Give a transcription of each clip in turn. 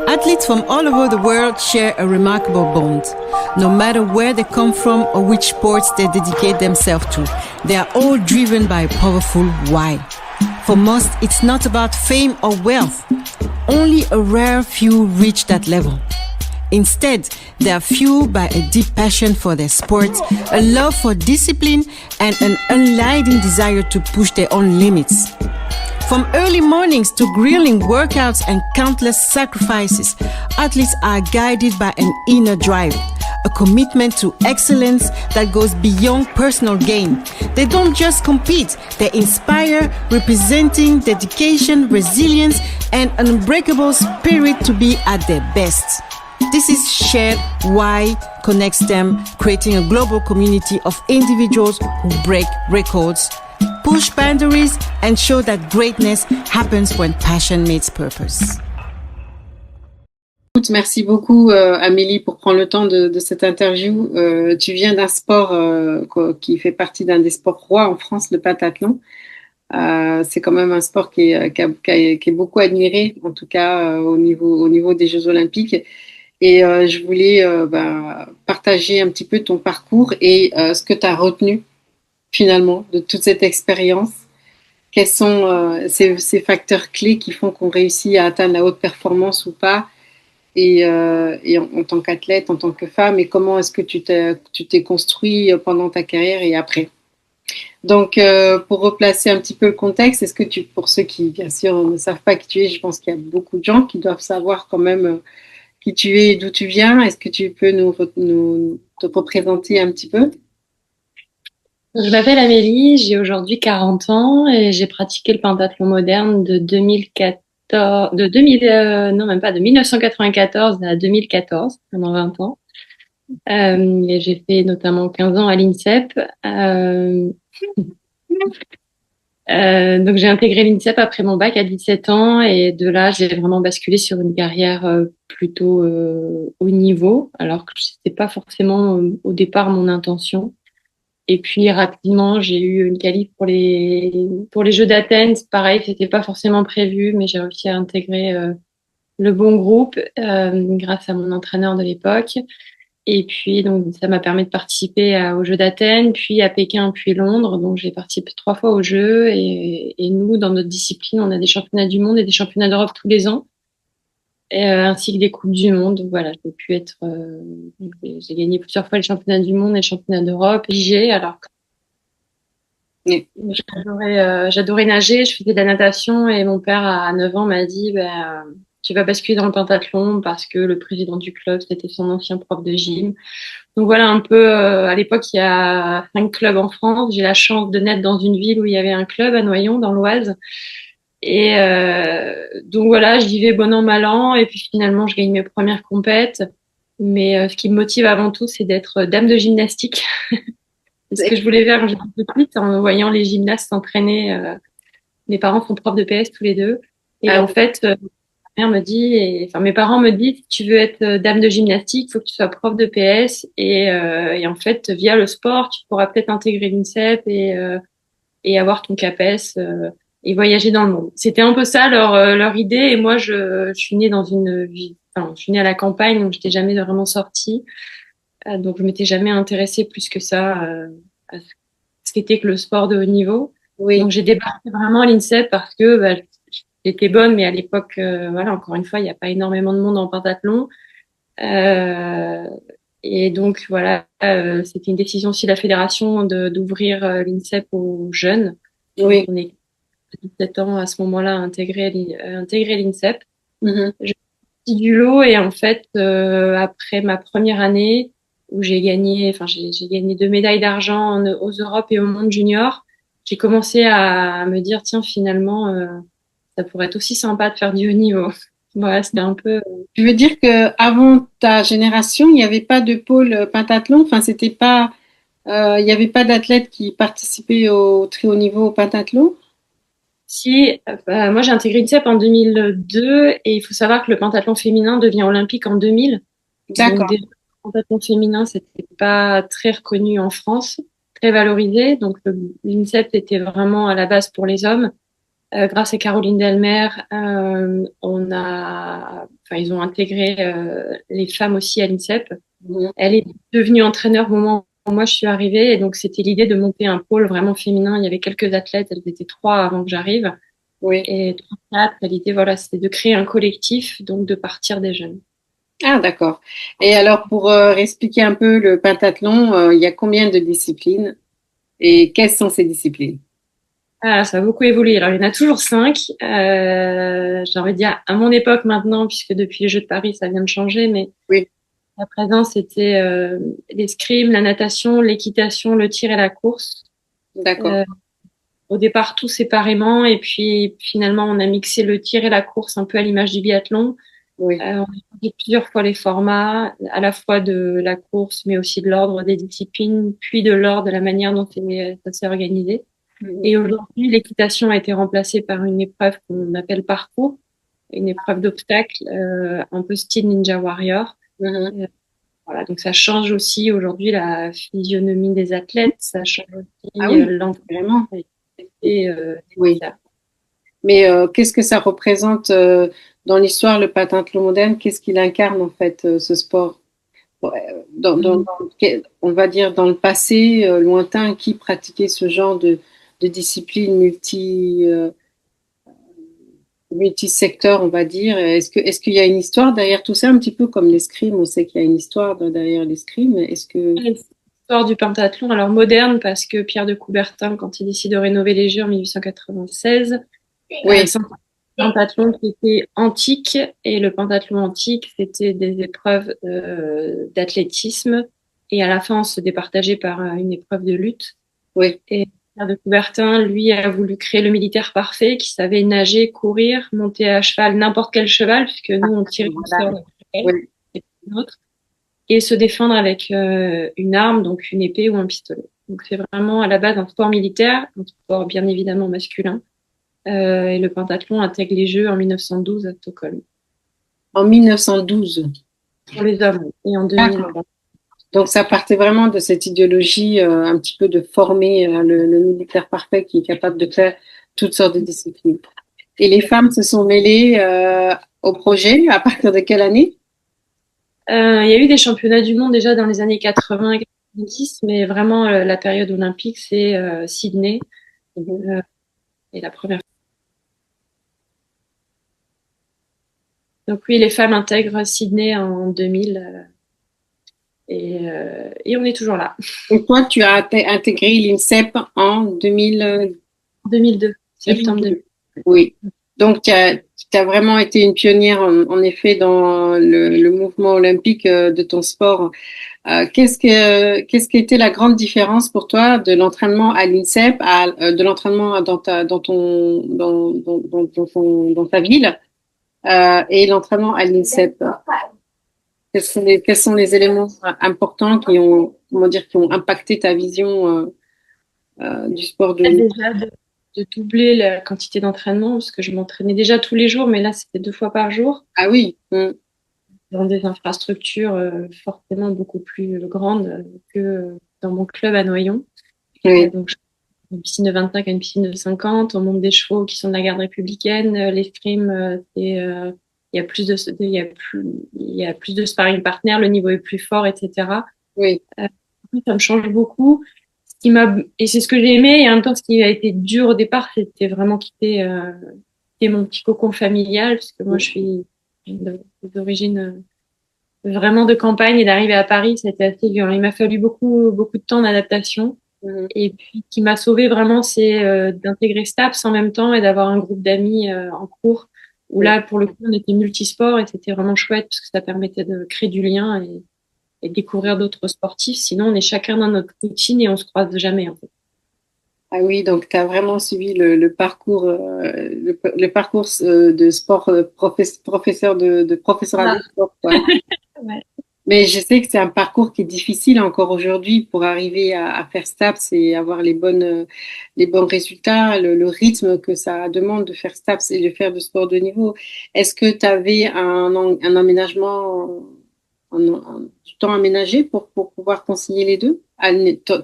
Athletes from all over the world share a remarkable bond. No matter where they come from or which sports they dedicate themselves to, they are all driven by a powerful why. For most, it's not about fame or wealth. Only a rare few reach that level. Instead, they are fueled by a deep passion for their sport, a love for discipline, and an unending desire to push their own limits. From early mornings to grueling workouts and countless sacrifices, athletes are guided by an inner drive, a commitment to excellence that goes beyond personal gain. They don't just compete, they inspire, representing dedication, resilience, and an unbreakable spirit to be at their best. This is shared why connects them, creating a global community of individuals who break records, push boundaries, and show that greatness happens when passion meets purpose. Merci beaucoup Amélie pour prendre le temps de cette interview. Tu viens d'un sport qui fait partie d'un des sports rois en France, le pentathlon. C'est quand même un sport qui est beaucoup admiré, en tout cas au niveau des Jeux Olympiques. Et je voulais partager un petit peu ton parcours et ce que tu as retenu finalement de toute cette expérience. Quels sont ces facteurs clés qui font qu'on réussit à atteindre la haute performance ou pas, et en tant qu'athlète, en tant que femme, et comment est-ce que tu t'es construit pendant ta carrière et après. Donc, pour replacer un petit peu le contexte, est-ce que pour ceux qui, bien sûr, ne savent pas qui tu es, je pense qu'il y a beaucoup de gens qui doivent savoir quand même qui tu es et d'où tu viens. Est-ce que tu peux te représenter un petit peu? Je m'appelle Amélie, j'ai aujourd'hui 40 ans et j'ai pratiqué le pentathlon moderne de 1994 à 2014, pendant 20 ans. Et j'ai fait notamment 15 ans à l'INSEP. Donc j'ai intégré l'INSEP après mon bac à 17 ans et de là j'ai vraiment basculé sur une carrière plutôt haut niveau, alors que c'était pas forcément au départ mon intention. Et puis rapidement j'ai eu une qualif pour les Jeux d'Athènes. Pareil, c'était pas forcément prévu, mais j'ai réussi à intégrer le bon groupe grâce à mon entraîneur de l'époque. Et puis, donc, ça m'a permis de participer aux Jeux d'Athènes, puis à Pékin, puis Londres. Donc, j'ai participé 3 fois aux Jeux. Et nous, dans notre discipline, on a des championnats du monde et des championnats d'Europe tous les ans, ainsi que des Coupes du Monde. Donc, voilà, j'ai gagné plusieurs fois les championnats du monde et les championnats d'Europe. Alors, j'adorais nager, je faisais de la natation et mon père, à 9 ans, m'a dit, tu vas basculer dans le pentathlon parce que le président du club, c'était son ancien prof de gym. Donc voilà un peu, à l'époque, il y a 5 clubs en France. J'ai la chance de naître dans une ville où il y avait un club à Noyon, dans l'Oise. Et donc voilà, j'y vais bon an, mal an. Et puis finalement, je gagne mes premières compètes. Mais ce qui me motive avant tout, c'est d'être dame de gymnastique. C'est ce que je voulais faire quand j'étais petite, en voyant les gymnastes s'entraîner. Mes parents sont profs de PS tous les deux. Et en fait... mère me dit, mes parents me disent, si tu veux être dame de gymnastique, il faut que tu sois prof de PS et en fait, via le sport, tu pourras peut-être intégrer l'INSEP et avoir ton CAPES et voyager dans le monde. C'était un peu ça leur idée, et moi je suis née dans je suis née à la campagne, donc j'étais jamais vraiment sortie, donc je m'étais jamais intéressée plus que ça à ce qu'était que le sport de haut niveau. Oui. Donc j'ai débarqué vraiment à l'INSEP parce que j'étais bonne, mais à l'époque, encore une fois, il n'y a pas énormément de monde en pentathlon. Et donc, voilà, c'était une décision aussi de la fédération d'ouvrir l'INSEP aux jeunes. Oui. Donc, on est 17 ans à ce moment-là à intégrer l'INSEP. Mm-hmm. Je suis partie du lot et en fait, après ma première année où j'ai gagné 2 médailles d'argent aux Europes et au monde junior, j'ai commencé à me dire, tiens, finalement, ça pourrait être aussi sympa de faire du haut niveau. Voilà, c'était un peu... Tu veux dire que avant ta génération, il n'y avait pas de pôle pentathlon? Enfin, c'était pas... il n'y avait pas d'athlètes qui participaient au très haut niveau au pentathlon? Si, moi j'ai intégré l'INSEP en 2002 et il faut savoir que le pentathlon féminin devient olympique en 2000. D'accord. Donc déjà, le pentathlon féminin, c'était pas très reconnu en France, très valorisé. Donc l'INSEP était vraiment à la base pour les hommes. grâce à Caroline Delmer, ils ont intégré les femmes aussi à l'INSEP. Elle est devenue entraîneur au moment où moi je suis arrivée, et donc c'était l'idée de monter un pôle vraiment féminin. Il y avait quelques athlètes, elles étaient 3 avant que j'arrive, et 3, 4. L'idée, voilà, c'était de créer un collectif, donc de partir des jeunes. Ah, d'accord. Et alors, pour expliquer un peu le pentathlon, il y a combien de disciplines et quelles sont ces disciplines? Ah, ça a beaucoup évolué. Alors, il y en a toujours 5. J'ai envie de dire à mon époque maintenant, puisque depuis les Jeux de Paris, ça vient de changer, mais Oui, à présent, c'était l'escrime, la natation, l'équitation, le tir et la course. d'accord. Au départ, tout séparément, et puis finalement, on a mixé le tir et la course un peu à l'image du biathlon. Oui, On a changé plusieurs fois les formats, à la fois de la course, mais aussi de l'ordre des disciplines, puis de l'ordre de la manière dont ça s'est organisé. Et aujourd'hui, l'équitation a été remplacée par une épreuve qu'on appelle parcours, une épreuve d'obstacles, un peu style Ninja Warrior. Mhm. Voilà, donc ça change aussi aujourd'hui la physionomie des athlètes, ça change Ah aussi oui, l'entraînement vraiment. et Oui. Mais qu'est-ce que ça représente dans l'histoire, le pentathlon moderne? Qu'est-ce qu'il incarne en fait, ce sport? Ouais, on va dire dans le passé lointain, qui pratiquait ce genre de discipline multisecteur, on va dire. Est-ce qu'il y a une histoire derrière tout ça, un petit peu comme l'escrime? On sait qu'il y a une histoire derrière l'escrime. Est-ce que L'histoire du pentathlon, alors moderne, parce que Pierre de Coubertin, quand il décide de rénover les Jeux en 1896, oui, c'est un pentathlon qui était antique, et le pentathlon antique, c'était des épreuves d'athlétisme, et à la fin, on se départageait par une épreuve de lutte. oui, Et Pierre de Coubertin, lui, a voulu créer le militaire parfait, qui savait nager, courir, monter à cheval, n'importe quel cheval, puisque nous, on tirait du voilà, sort de cheval, oui. et l'autre, et se défendre avec une arme, donc une épée ou un pistolet. Donc c'est vraiment à la base un sport militaire, un sport bien évidemment masculin. Et le pentathlon intègre les Jeux en 1912 à Stockholm. En 1912. Pour les hommes, et en 2000. D'accord. Donc ça partait vraiment de cette idéologie un petit peu de former le militaire parfait qui est capable de faire toutes sortes de disciplines. Et les femmes se sont mêlées au projet à partir de quelle année? Il y a eu des championnats du monde déjà dans les années 80 et 90, mais vraiment la période olympique, c'est Sydney. Et la première. Donc oui, les femmes intègrent Sydney en 2000 et on est toujours là. Et toi, tu as intégré l'INSEP en 2000, 2002, septembre 2002. 2000. Oui. Donc, tu as vraiment été une pionnière, en effet, dans le mouvement olympique de ton sport. Qu'est-ce qui était la grande différence pour toi de l'entraînement à l'INSEP, de l'entraînement dans ta ville, et l'entraînement à l'INSEP? Quels sont les éléments importants qui ont impacté ta vision du sport de haut niveau? Déjà de doubler la quantité d'entraînement, parce que je m'entraînais déjà tous les jours, mais là c'était 2 fois par jour, Ah oui, dans des infrastructures forcément beaucoup plus grandes que dans mon club à Noyon. oui, Donc une piscine de 25 à une piscine de 50, on monte des chevaux qui sont de la garde républicaine, l'escrime, il y a plus de, il y a plus de sparring partners, le niveau est plus fort, etc. oui. Ça me change beaucoup. Et c'est ce que j'ai aimé, et en même temps, ce qui a été dur au départ, c'était vraiment quitter mon petit cocon familial, parce que moi, je suis d'origine vraiment de campagne, et d'arriver à Paris, c'était assez violent. Il m'a fallu beaucoup de temps d'adaptation. Mhm. Et puis, ce qui m'a sauvé vraiment, c'est d'intégrer STAPS en même temps et d'avoir un groupe d'amis en cours, où Oui. là, pour le coup, on était multisport, et c'était vraiment chouette, parce que ça permettait de créer du lien et découvrir d'autres sportifs. Sinon, on est chacun dans notre routine et on se croise jamais, en fait. Ah oui, donc tu as vraiment suivi le parcours, le parcours de sport, professeur de professorat de Voilà. sport, quoi. Ouais. Mais je sais que c'est un parcours qui est difficile encore aujourd'hui pour arriver à faire STAPS et avoir les bons résultats, le rythme que ça demande de faire STAPS et de faire du sport de niveau. Est-ce que tu avais un aménagement, du temps aménagé pour pouvoir concilier les deux,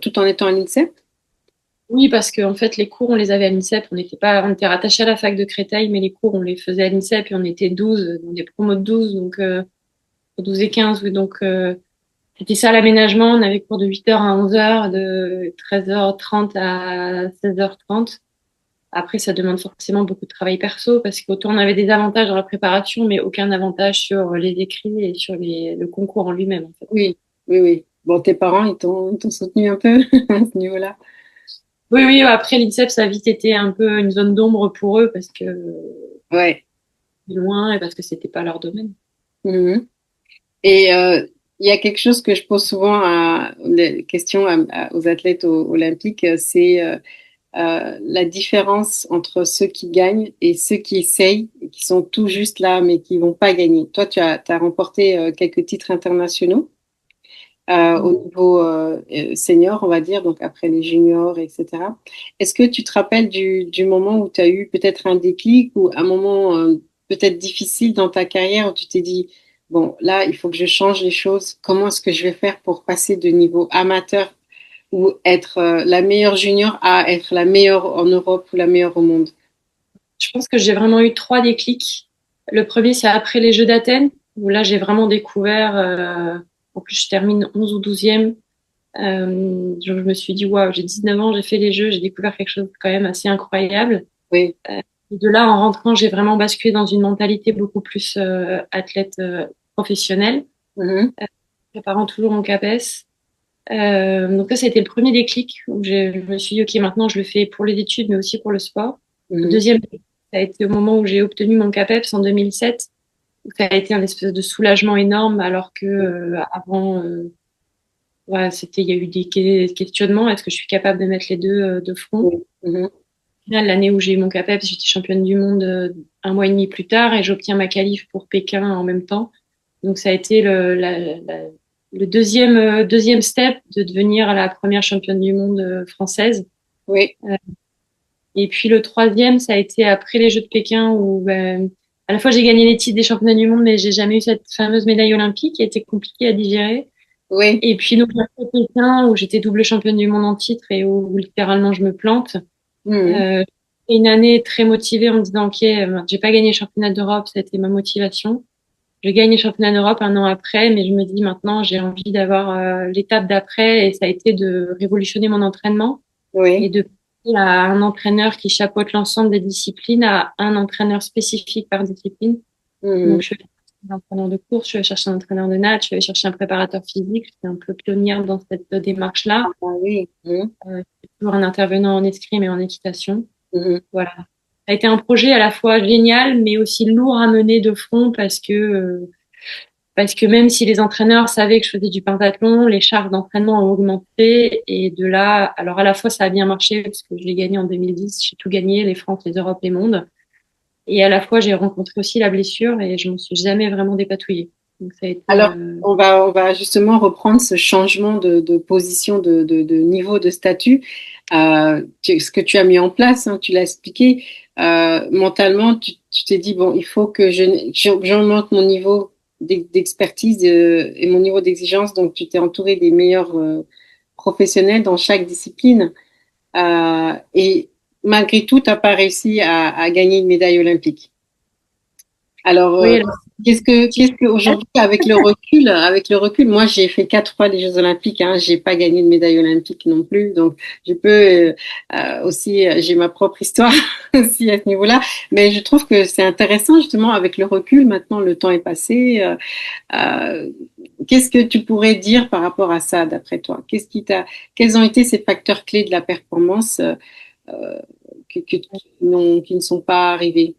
tout en étant à l'INSEP? Oui, parce que en fait, les cours, on les avait à l'INSEP. On était rattachés à la fac de Créteil, mais les cours, on les faisait à l'INSEP et on était 12, donc des promos de 12, donc 12 et 15. Oui, donc c'était ça l'aménagement. On avait cours de 8h à 11h, de 13h30 à 16h30. Après, ça demande forcément beaucoup de travail perso parce qu'autant on avait des avantages dans la préparation, mais aucun avantage sur les écrits et sur le concours en lui-même, en fait. Oui, oui, oui. Bon, tes parents, ils t'ont soutenu un peu à ce niveau-là. Oui, oui, après l'INSEP, ça a vite été un peu une zone d'ombre pour eux parce que Ouais. loin et parce que c'était pas leur domaine. Mhm. Et il y a quelque chose que je pose souvent les questions aux athlètes olympiques, c'est la différence entre ceux qui gagnent et ceux qui essayent, et qui sont tout juste là, mais qui vont pas gagner. Toi, t'as remporté quelques titres internationaux au niveau senior, on va dire, donc après les juniors, etc. Est-ce que tu te rappelles du moment où tu as eu peut-être un déclic ou un moment peut-être difficile dans ta carrière où tu t'es dit, bon, là, il faut que je change les choses. Comment est-ce que je vais faire pour passer de niveau amateur ou être la meilleure junior à être la meilleure en Europe ou la meilleure au monde? Je pense que j'ai vraiment eu trois déclics. Le premier, c'est après les Jeux d'Athènes, où là, j'ai vraiment découvert, en plus, je termine 11 ou 12e. Je me suis dit, waouh, j'ai 19 ans, j'ai fait les Jeux, j'ai découvert quelque chose de quand même assez incroyable. Oui. Et de là, en rentrant, j'ai vraiment basculé dans une mentalité beaucoup plus athlète professionnelle, Mhm. préparant toujours mon CAPES. Donc ça, c'était le premier déclic où je me suis dit, OK, maintenant, je le fais pour les études, mais aussi pour le sport. Le Mhm. deuxième, ça a été au moment où j'ai obtenu mon CAPES en 2007. Donc, ça a été un espèce de soulagement énorme, alors que avant, voilà, il y a eu des questionnements. Est-ce que je suis capable de mettre les deux de front? Oui. Mhm. Au final, l'année où j'ai eu mon CAPES, j'étais championne du monde un mois et demi plus tard et j'obtiens ma qualif pour Pékin en même temps. Donc ça a été le deuxième step de devenir la première championne du monde française. Oui. Et puis le troisième, ça a été après les Jeux de Pékin où ben, à la fois j'ai gagné les titres des championnats du monde, mais j'ai jamais eu cette fameuse médaille olympique qui a été compliquée à digérer. Oui. Et puis donc après Pékin où j'étais double championne du monde en titre et où littéralement je me plante. Mhm. Euh, une année très motivée en me disant ok, j'ai pas gagné le championnat d'Europe, ça a été ma motivation. Je gagne le championnat d'Europe un an après, mais je me dis maintenant j'ai envie d'avoir l'étape d'après et ça a été de révolutionner mon entraînement et Oui. de passer à un entraîneur qui chapeaute l'ensemble des disciplines à un entraîneur spécifique par discipline. Mhm. Donc je suis allée chercher un entraîneur de course, je suis allée chercher un entraîneur de nage, je suis allée chercher un préparateur physique. J'étais un peu pionnière dans cette démarche-là. Ah oui. Mhm. Toujours un intervenant en escrime et en équitation. Mhm. Voilà. Ça a été un projet à la fois génial, mais aussi lourd à mener de front parce que même si les entraîneurs savaient que je faisais du pentathlon, les charges d'entraînement ont augmenté et de là, alors à la fois ça a bien marché parce que je l'ai gagné en 2010, j'ai tout gagné, les France, les Europes, les mondes. Et à la fois j'ai rencontré aussi la blessure et je me suis jamais vraiment dépatouillée. Donc ça a été, Alors, on va justement reprendre ce changement de position, de niveau, de statut. Ce que tu as mis en place, hein, tu l'as expliqué. Mentalement, tu t'es dit, bon, il faut que j'augmente mon niveau d'expertise et mon niveau d'exigence. Donc, tu t'es entouré des meilleurs professionnels dans chaque discipline. Et malgré tout, tu n'as pas réussi à gagner une médaille olympique. Alors, oui, alors, qu'est-ce que aujourd'hui, avec le recul, moi, j'ai fait 4 fois les Jeux Olympiques, hein, j'ai pas gagné de médaille olympique non plus, donc je peux aussi, j'ai ma propre histoire aussi à ce niveau-là, mais je trouve que c'est intéressant justement avec le recul. Maintenant, le temps est passé. Euh, qu'est-ce que tu pourrais dire par rapport à ça, d'après toi? Quels ont été ces facteurs clés de la performance qui ne sont pas arrivés?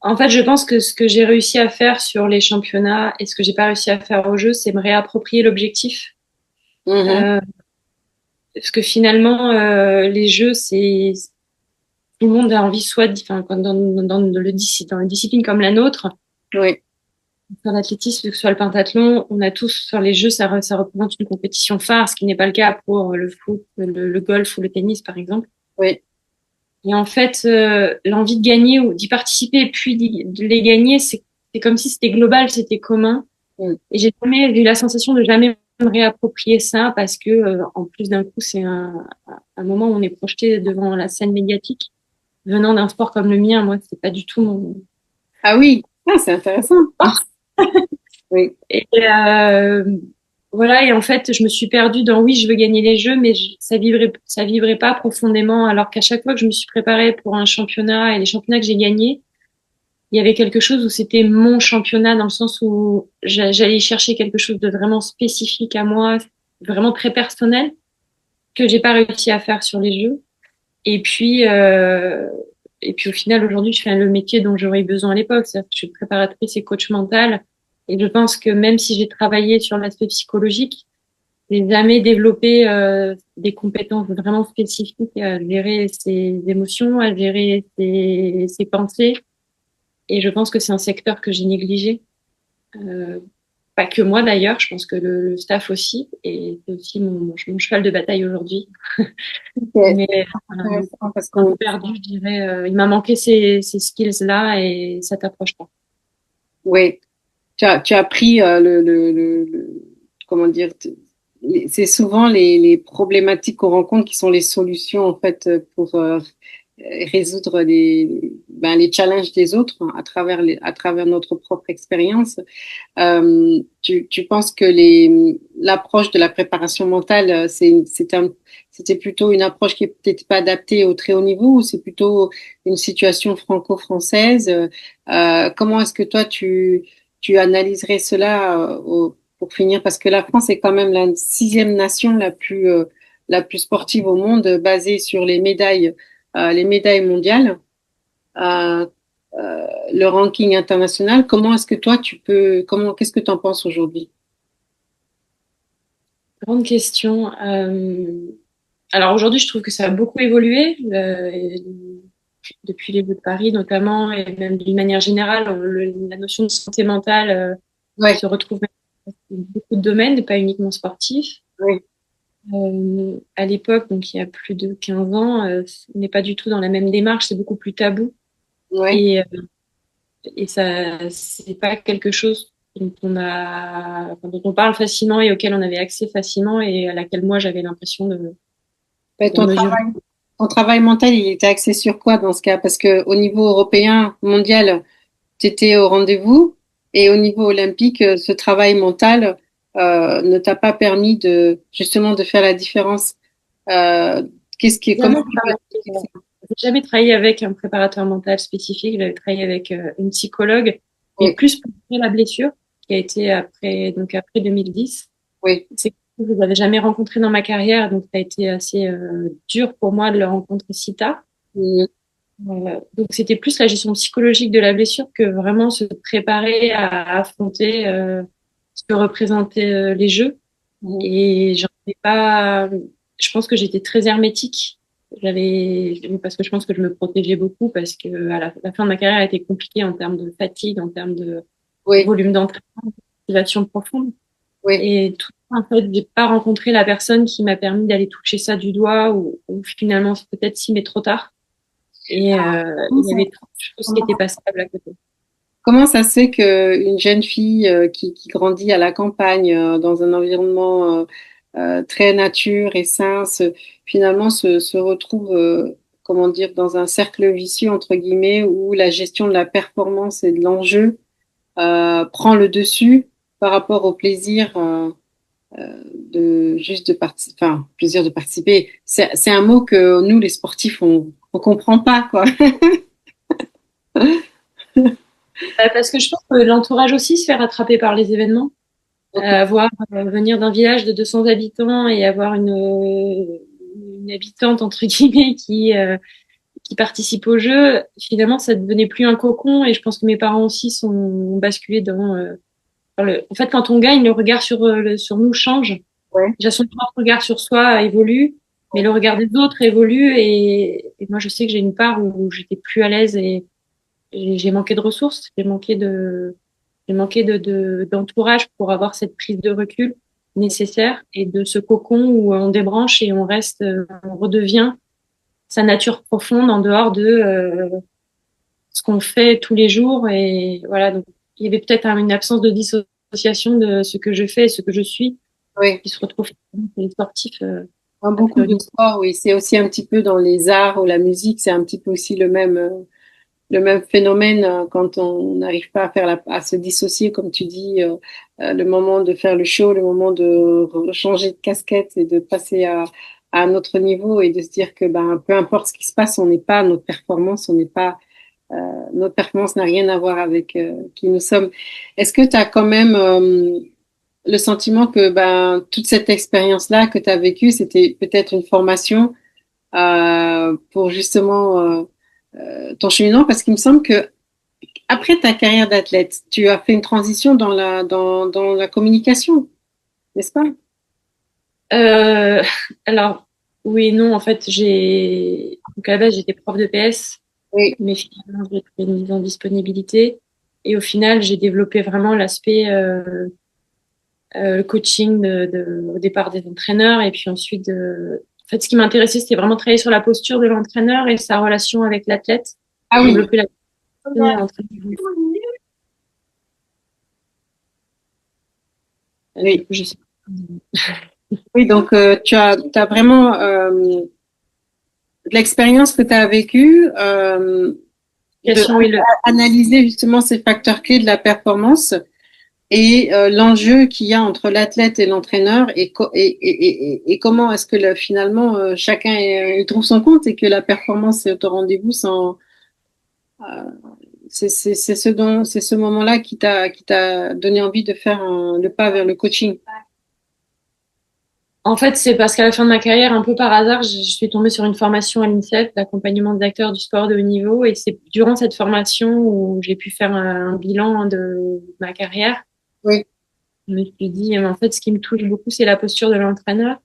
en fait, je pense que ce que j'ai réussi à faire sur les championnats et ce que j'ai pas réussi à faire au jeu, c'est me réapproprier l'objectif. Mhm. Euh, Parce que finalement, les jeux, c'est tout le monde a envie soit, enfin, dans une discipline comme la nôtre, Oui. dans l'athlétisme, que ce soit le pentathlon, on a tous sur les jeux, ça représente une compétition phare, ce qui n'est pas le cas pour le foot, le golf ou le tennis, par exemple. Oui. Et en fait, l'envie de gagner ou d'y participer et puis de les gagner, c'est comme si c'était global, c'était commun. Mm. Et j'ai eu la sensation de jamais me réapproprier ça parce que, en plus d'un coup, c'est un moment où on est projeté devant la scène médiatique. Venant d'un sport comme le mien, moi, c'est pas du tout mon Ah oui, ah, c'est intéressant. sport. Oui, Et voilà, et en fait, je me suis perdue dans oui, je veux gagner les jeux, mais ça vibrait pas profondément. Alors qu'à chaque fois que je me suis préparée pour un championnat et les championnats que j'ai gagnés, il y avait quelque chose où c'était mon championnat dans le sens où j'allais chercher quelque chose de vraiment spécifique à moi, vraiment très personnel, que j'ai pas réussi à faire sur les jeux. Et puis, euh, et puis au final, aujourd'hui, je fais le métier dont j'aurais eu besoin à l'époque. C'est-à-dire que je suis préparatrice et coach mental. Et je pense que même si j'ai travaillé sur l'aspect psychologique, j'ai jamais développé des compétences vraiment spécifiques à gérer ses émotions, à gérer ses pensées. Et je pense que c'est un secteur que j'ai négligé. Euh, Pas que moi d'ailleurs, je pense que le staff aussi. Et c'est aussi mon cheval de bataille aujourd'hui. c'est Mais intéressant parce un peu qu'on, perdu, je dirais. Il m'a manqué ces skills-là et cette approche-là. oui, tu as pris comment dire, c'est souvent les problématiques qu'on rencontre qui sont les solutions en fait pour résoudre les challenges des autres hein, à travers notre propre expérience. Tu penses que l'approche de la préparation mentale, c'était plutôt une approche qui est peut-être pas adaptée au très haut niveau ou c'est plutôt une situation franco-française? Comment est-ce que toi tu analyserais cela pour finir? Parce que la France est quand même la sixième nation la plus sportive au monde, basée sur les médailles mondiales. Euh, le ranking international. Comment est-ce que toi, qu'est-ce que tu en penses aujourd'hui? Grande question. Alors aujourd'hui, je trouve que ça a beaucoup évolué depuis les Jeux de Paris notamment et même d'une manière générale, la notion de santé mentale Ouais, se retrouve dans beaucoup de domaines, pas uniquement sportifs. ouais, À l'époque, donc il y a plus de 15 ans, on n'est pas du tout dans la même démarche, c'est beaucoup plus tabou ouais. et, ça, c'est pas quelque chose dont on parle facilement et auquel on avait accès facilement et à laquelle moi j'avais l'impression Ben, de mesurer. ton travail mental, il était axé sur quoi dans ce cas? Parce que au niveau européen, mondial, tu étais au rendez-vous et au niveau olympique, ce travail mental ne t'a pas permis justement de faire la différence. Euh, comment Jamais tu peux travaillé, expliquer ça? j'ai jamais travaillé avec un préparateur mental spécifique, j'avais travaillé avec une psychologue, mais Oui, plus pour la blessure qui a été après 2010. oui. C'est que je ne l'avais jamais rencontré dans ma carrière, donc ça a été assez dur pour moi de le rencontrer si tard. Mhm, Donc c'était plus la gestion psychologique de la blessure que vraiment se préparer à affronter ce que représentaient les jeux. mhm. Et j'en ai pas. Je pense que j'étais très hermétique. Parce que je pense que je me protégeais beaucoup parce que la fin de ma carrière a été compliquée en termes de fatigue, en termes de Oui, volume d'entraînement, de motivation profonde. oui. Et tout ça, en fait, j'ai pas rencontré la personne qui m'a permis d'aller toucher ça du doigt ou finalement c'est peut-être si mais trop tard. Et Comment il y ça, avait trop de choses qui étaient passables à côté. comment ça se fait qu'une jeune fille qui grandit à la campagne, dans un environnement très nature et sain, finalement se retrouve, comment dire, dans un cercle vicieux, entre guillemets, où la gestion de la performance et de l'enjeu prend le dessus par rapport au plaisir de juste de participer, enfin, plaisir de participer. C'est un mot que nous, les sportifs, on comprend pas, quoi. Parce que je pense que l'entourage aussi se fait rattraper par les événements. Avoir venir d'un village de 200 habitants et avoir une habitante entre guillemets qui participe au jeu, finalement ça devenait plus un cocon et je pense que mes parents aussi sont basculés en fait quand on gagne le regard sur nous change. Ouais. Déjà son propre regard sur soi évolue, mais le regard des autres évolue et moi je sais que j'ai une part où j'étais plus à l'aise et j'ai manqué de ressources, j'ai manqué d'entourage pour avoir cette prise de recul nécessaire et de ce cocon où on débranche et on reste, on redevient sa nature profonde en dehors de ce qu'on fait tous les jours. Et voilà, donc il y avait peut-être une absence de dissociation de ce que je fais et ce que je suis Oui. qui se retrouvent les sportifs. Dans beaucoup de sports, oui. C'est aussi un petit peu dans les arts ou la musique, c'est un petit peu aussi le même phénomène quand on n'arrive pas à à se dissocier, comme tu dis, le moment de faire le show, le moment de changer de casquette et de passer à un autre niveau et de se dire que ben, peu importe ce qui se passe, on n'est pas notre performance, on n'est pas notre performance n'a rien à voir avec qui nous sommes. Est-ce que tu as quand même le sentiment que ben, toute cette expérience-là que tu as vécue, c'était peut-être une formation pour justement ton cheminement? Parce qu'il me semble que après ta carrière d'athlète, tu as fait une transition dans la communication, n'est-ce pas? Euh, alors, oui et non, en fait, donc à la base, j'étais prof de PS, Oui. mais finalement, j'ai fait une mise en disponibilité. Et au final, j'ai développé vraiment l'aspect le coaching au départ des entraîneurs. Et puis ensuite, en fait, ce qui m'intéressait, c'était vraiment travailler sur la posture de l'entraîneur et sa relation avec l'athlète. Ah oui. Développer la posture entre... Oui. Je sais. Oui, donc t'as vraiment de l'expérience que tu as vécue, Oui, analyser justement ces facteurs clés de la performance et l'enjeu qu'il y a entre l'athlète et l'entraîneur et comment est-ce que finalement chacun il trouve son compte et que la performance est au rendez-vous sans euh, c'est ce moment-là qui t'a donné envie de faire le pas vers le coaching. En fait, c'est parce qu'à la fin de ma carrière, un peu par hasard, je suis tombée sur une formation à l'INSEP d'accompagnement des acteurs du sport de haut niveau. Et c'est durant cette formation où j'ai pu faire un bilan de ma carrière. Oui. Je me suis dit, en fait, ce qui me touche beaucoup, c'est la posture de l'entraîneur.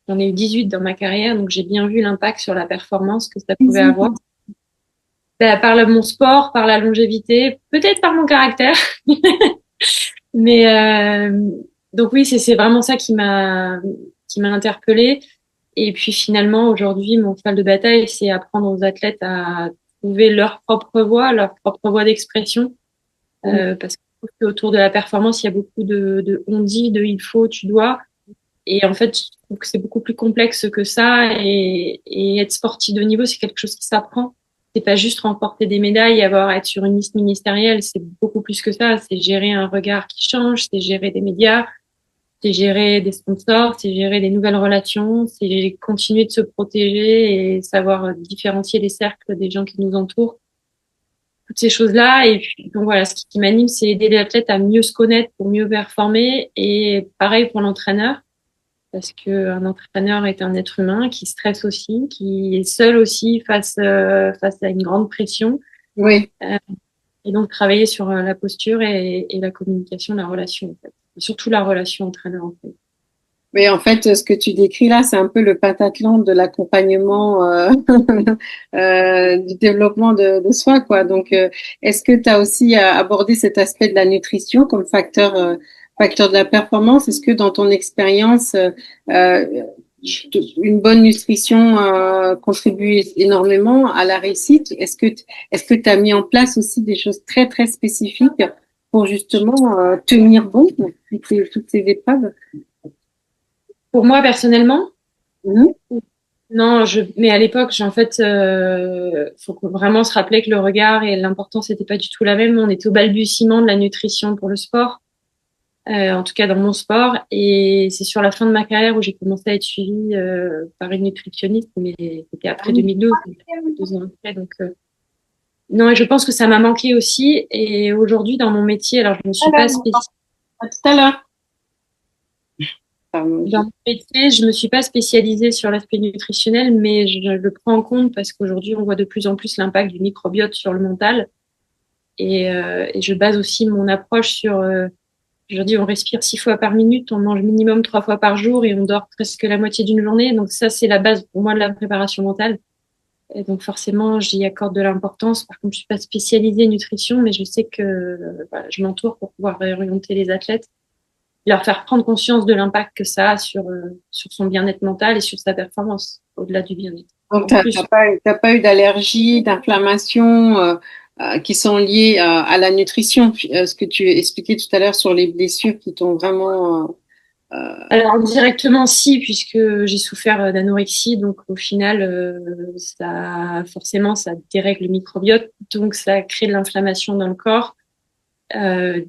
J'en ai eu 18 dans ma carrière, donc j'ai bien vu l'impact sur la performance que ça pouvait avoir. Ben, par mon sport, par la longévité, peut-être par mon caractère. Mais donc oui, c'est vraiment ça qui m'a interpellée. Et puis finalement, aujourd'hui, mon cheval de bataille, c'est apprendre aux athlètes à trouver leur propre voie d'expression. Parce qu'autour de la performance, il y a beaucoup de on dit, de il faut, tu dois. Et en fait, je trouve que c'est beaucoup plus complexe que ça. Et être sportif de niveau, c'est quelque chose qui s'apprend. C'est pas juste remporter des médailles, être sur une liste ministérielle, c'est beaucoup plus que ça. C'est gérer un regard qui change, c'est gérer des médias, c'est gérer des sponsors, c'est gérer des nouvelles relations, c'est continuer de se protéger et savoir différencier les cercles des gens qui nous entourent. Toutes ces choses-là. Et puis, donc voilà, ce qui m'anime, c'est aider les athlètes à mieux se connaître pour mieux performer. Et pareil pour l'entraîneur, parce que un entraîneur est un être humain qui stresse aussi, qui est seul aussi face à une grande pression. Oui. Et donc travailler sur la posture et la communication, la relation en fait. Et surtout la relation entraîneur en fait. Mais en fait, ce que tu décris là, c'est un peu le pentathlon de l'accompagnement du développement de soi, quoi. Donc, est-ce que tu as aussi abordé cet aspect de la nutrition comme facteur de la performance? Est-ce que dans ton expérience, une bonne nutrition contribue énormément à la réussite? Est-ce que tu as mis en place aussi des choses très très spécifiques pour justement tenir bon toutes ces épreuves? Pour moi personnellement, Mhm. non, mais à l'époque, en fait, faut vraiment se rappeler que le regard et l'importance n'étaient pas du tout la même. On était au balbutiement de la nutrition pour le sport, en tout cas dans mon sport. Et c'est sur la fin de ma carrière où j'ai commencé à être suivie par une nutritionniste, mais c'était après 2012, 2 ans après. Donc, non, et je pense que ça m'a manqué aussi. Et aujourd'hui, dans mon métier, alors je ne suis pas spécialisée. À tout à l'heure. Dans mon métier, je me suis pas spécialisée sur l'aspect nutritionnel, mais je le prends en compte parce qu'aujourd'hui, on voit de plus en plus l'impact du microbiote sur le mental. Et je base aussi mon approche sur, je dis, on respire 6 fois par minute, on mange minimum 3 fois par jour et on dort presque la moitié d'une journée. Donc ça, c'est la base pour moi de la préparation mentale. Et donc forcément, j'y accorde de l'importance. Par contre, je suis pas spécialisée nutrition, mais je sais que voilà, je m'entoure pour pouvoir réorienter les athlètes, leur faire prendre conscience de l'impact que ça a sur son bien-être mental et sur sa performance, au-delà du bien-être. Donc, t'as pas eu d'allergie, d'inflammation qui sont liées à la nutrition. Ce que tu expliquais tout à l'heure sur les blessures qui t'ont vraiment Alors directement si, puisque j'ai souffert d'anorexie, donc au final, forcément ça dérègle le microbiote, donc ça crée de l'inflammation dans le corps. Euh,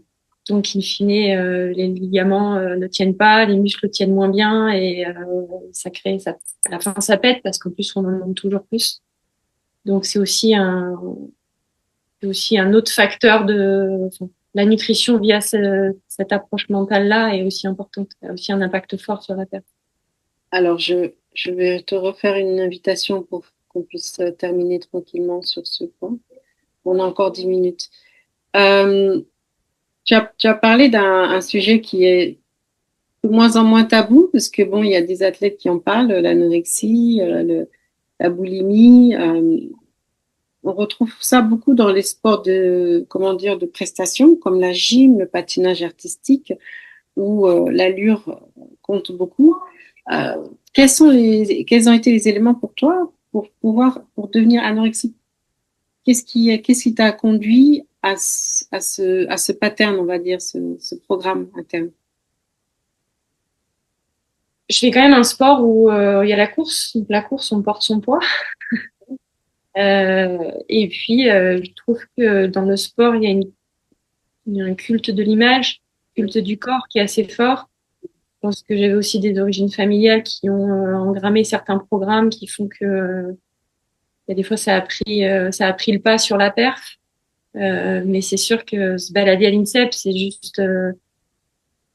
donc in fine, les ligaments ne tiennent pas, les muscles tiennent moins bien et ça, à la fin ça pète parce qu'en plus on en demande toujours plus. Donc c'est aussi un autre facteur enfin, la nutrition via cette approche mentale-là est aussi importante, a aussi un impact fort sur la perte. Alors, je vais te refaire une invitation pour qu'on puisse terminer tranquillement sur ce point. On a encore 10 minutes. Euh, tu as parlé d'un sujet qui est de moins en moins tabou, parce que bon, il y a des athlètes qui en parlent, l'anorexie, la boulimie. On retrouve ça beaucoup dans les sports de, comment dire, de prestation, comme la gym, le patinage artistique, où l'allure compte beaucoup. Euh, quels ont été les éléments pour toi pour devenir anorexique? Qu'est-ce qui t'a conduit à ce pattern, on va dire, ce programme interne? Je fais quand même un sport où il y a la course. Donc la course, on porte son poids. Et puis, je trouve que dans le sport, il y a un culte de l'image, culte du corps qui est assez fort. Je pense que j'avais aussi des origines familiales qui ont engrammé certains programmes qui font que il y a des fois ça a pris le pas sur la perf. Mais c'est sûr que se balader à l'INSEP, c'est juste,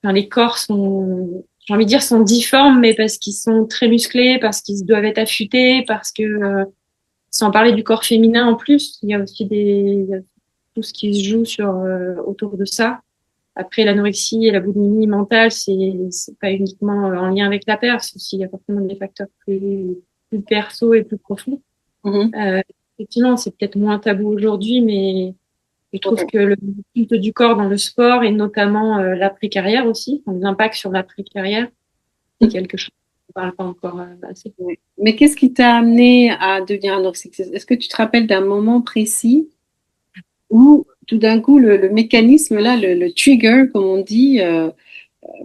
enfin, les corps sont, j'ai envie de dire, sont difformes, mais parce qu'ils sont très musclés, parce qu'ils doivent être affûtés, parce que sans parler du corps féminin en plus, il y a aussi il y a tout ce qui se joue autour de ça. Après, l'anorexie et la boulimie mentale, c'est pas uniquement en lien avec la perte, c'est aussi, il y a forcément des facteurs plus perso et plus profonds. Mm-hmm. Effectivement, c'est peut-être moins tabou aujourd'hui, mais je trouve Ouais. que le culte du corps dans le sport et notamment l'après-carrière aussi, enfin, l'impact sur l'après-carrière, c'est quelque chose qu'on ne parle pas encore assez. Ouais. Mais qu'est-ce qui t'a amené à devenir anorexique? Est-ce que tu te rappelles d'un moment précis où tout d'un coup le mécanisme là, le trigger, comme on dit,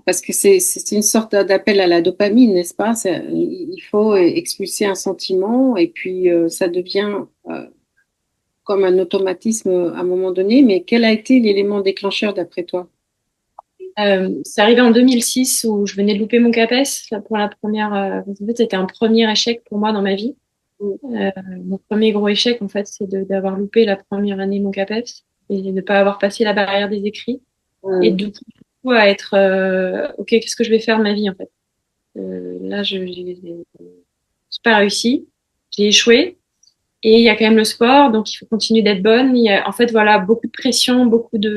parce que c'est une sorte d'appel à la dopamine, n'est-ce pas? Il faut expulser un sentiment et puis ça devient comme un automatisme à un moment donné. Mais quel a été l'élément déclencheur d'après toi? C'est arrivé en 2006 où je venais de louper mon CAPES là, pour la première. En fait, c'était un premier échec pour moi dans ma vie. Mon premier gros échec, en fait, c'est d'avoir loupé la première année de mon CAPES et de ne pas avoir passé la barrière des écrits. Et du coup, à être OK, qu'est-ce que je vais faire de ma vie, en fait? Là, j'ai pas réussi. J'ai échoué. Et il y a quand même le sport, donc il faut continuer d'être bonne. Il y a, en fait, voilà, beaucoup de pression,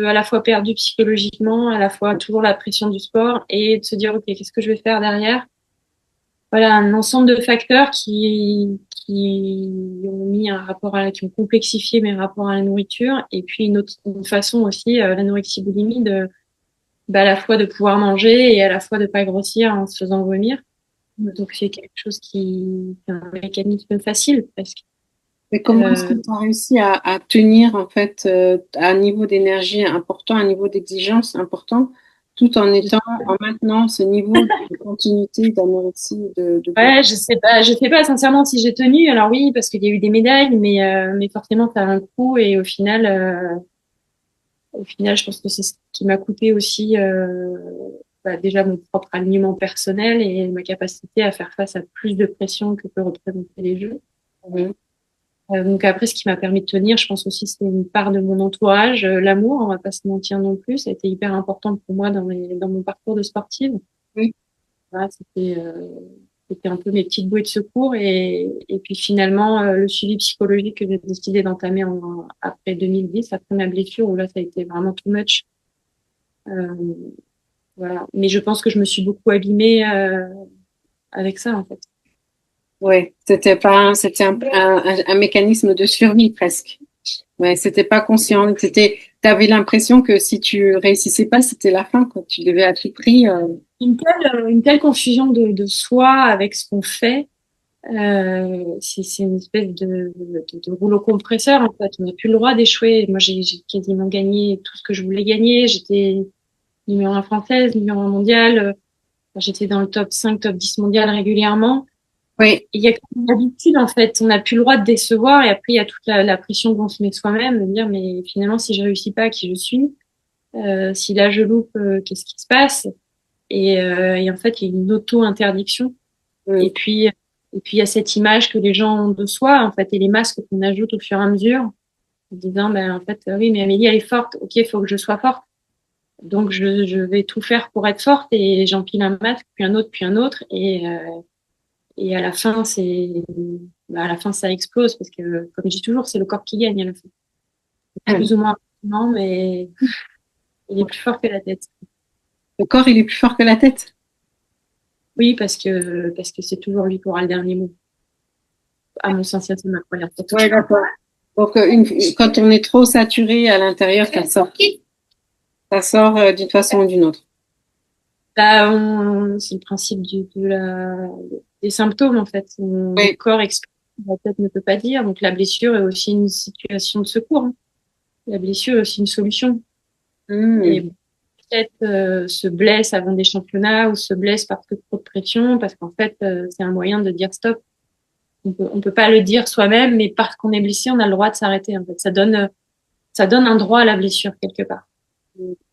à la fois perdu psychologiquement, à la fois toujours la pression du sport et de se dire, OK, qu'est-ce que je vais faire derrière? Voilà, un ensemble de facteurs qui ont mis un rapport qui ont complexifié mes rapports à la nourriture. Et puis, une façon aussi, l'anorexie boulimie à la fois de pouvoir manger et à la fois de pas grossir en se faisant vomir. Donc, c'est quelque chose est un mécanisme facile presque. Mais comment est-ce que tu as réussi à tenir en fait à un niveau d'énergie important, un niveau d'exigence important, tout en étant en maintenant ce niveau de continuité d'anorexie Ouais, je sais pas sincèrement si j'ai tenu. Alors oui, parce qu'il y a eu des médailles, mais forcément ça a un coût et au final, je pense que c'est ce qui m'a coûté aussi déjà mon propre alignement personnel et ma capacité à faire face à plus de pression que peut représenter les jeux. Mhm. Donc après, ce qui m'a permis de tenir, je pense aussi, c'est une part de mon entourage, l'amour, on va pas se mentir non plus. Ça a été hyper important pour moi dans mon parcours de sportive. Oui. Voilà, c'était un peu mes petites bouées de secours et puis finalement le suivi psychologique que j'ai décidé d'entamer après 2010, après ma blessure où là ça a été vraiment too much. Euh, voilà. Mais je pense que je me suis beaucoup abîmée avec ça en fait. Ouais, c'était un mécanisme de survie presque. Ouais, c'était pas conscient. T'avais l'impression que si tu réussissais pas, c'était la fin, quoi. Tu devais à tout prix. Une telle confusion de soi avec ce qu'on fait, c'est une espèce de rouleau compresseur en fait. On n'a plus le droit d'échouer. Moi, j'ai quasiment gagné tout ce que je voulais gagner. J'étais numéro 1 française, numéro 1 mondiale. J'étais dans le top 5, top 10 mondial régulièrement. Oui. Et il y a comme une habitude, en fait. On n'a plus le droit de décevoir. Et après, il y a toute la pression qu'on se met soi-même de dire, mais finalement, si je réussis pas, qui je suis? Si là, je loupe, qu'est-ce qui se passe? Et en fait, il y a une auto-interdiction. Mm. Et puis, il y a cette image que les gens ont de soi, en fait, et les masques qu'on ajoute au fur et à mesure, en disant, ben, en fait, oui, mais Amélie, elle est forte. OK, il faut que je sois forte. Donc, je vais tout faire pour être forte et j'empile un masque, puis un autre, puis un autre. Et à la fin, à la fin, ça explose parce que, comme je dis toujours, c'est le corps qui gagne à la fin. Plus ou moins rapidement, mais il est plus fort que la tête. Le corps, il est plus fort que la tête. Oui, parce que c'est toujours lui qui aura le dernier mot. À mon sens, c'est ma croyance. Ouais, d'accord. Donc, quand on est trop saturé à l'intérieur, ça sort. Ça sort d'une façon ou d'une autre. Là, c'est le principe des symptômes, en fait. Oui. Le corps exprime, la tête ne peut pas dire. Donc, la blessure est aussi une situation de secours, hein. La blessure est aussi une solution. Et peut-être se blesse avant des championnats ou se blesse parce que trop de pression, parce qu'en fait, c'est un moyen de dire stop. On peut pas le dire soi-même, mais parce qu'on est blessé, on a le droit de s'arrêter. En fait, ça donne un droit à la blessure quelque part.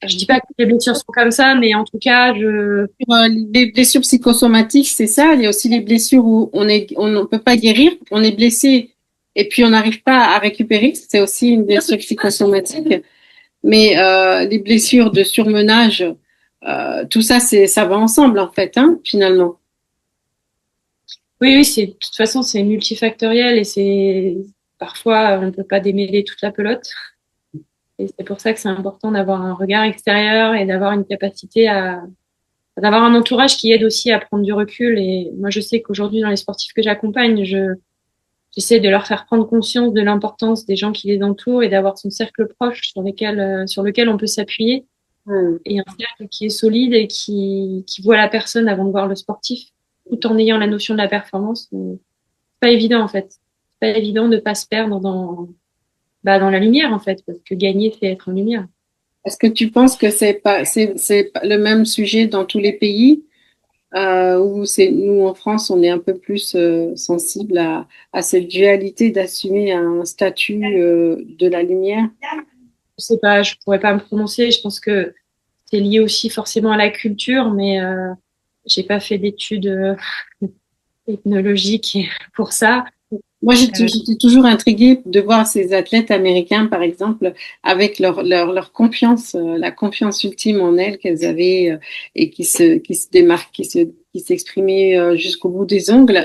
Je dis pas que les blessures sont comme ça, mais en tout cas, Les blessures psychosomatiques, c'est ça. Il y a aussi les blessures où on ne peut pas guérir, on est blessé et puis on n'arrive pas à récupérer. C'est aussi une blessure psychosomatique. Mais les blessures de surmenage, tout ça, ça va ensemble en fait, hein, finalement. oui, de toute façon, c'est multifactoriel et parfois, on ne peut pas démêler toute la pelote. Et c'est pour ça que c'est important d'avoir un regard extérieur et d'avoir une capacité d'avoir un entourage qui aide aussi à prendre du recul. Et moi, je sais qu'aujourd'hui, dans les sportifs que j'accompagne, j'essaie de leur faire prendre conscience de l'importance des gens qui les entourent et d'avoir son cercle proche sur lequel on peut s'appuyer. Et un cercle qui est solide et qui voit la personne avant de voir le sportif, tout en ayant la notion de la performance. C'est pas évident, en fait. C'est pas évident de pas se perdre dans la lumière, en fait, parce que gagner, c'est être en lumière. Est-ce que tu penses que c'est pas le même sujet dans tous les pays où nous en France on est un peu plus sensible à cette dualité d'assumer un statut de la lumière? Je sais pas, je pourrais pas me prononcer. Je pense que c'est lié aussi forcément à la culture, mais j'ai pas fait d'études ethnologiques pour ça. Moi, j'étais toujours intriguée de voir ces athlètes américains, par exemple, avec leur confiance, la confiance ultime en elles qu'elles avaient et qui se démarquent, qui s'exprimaient jusqu'au bout des ongles.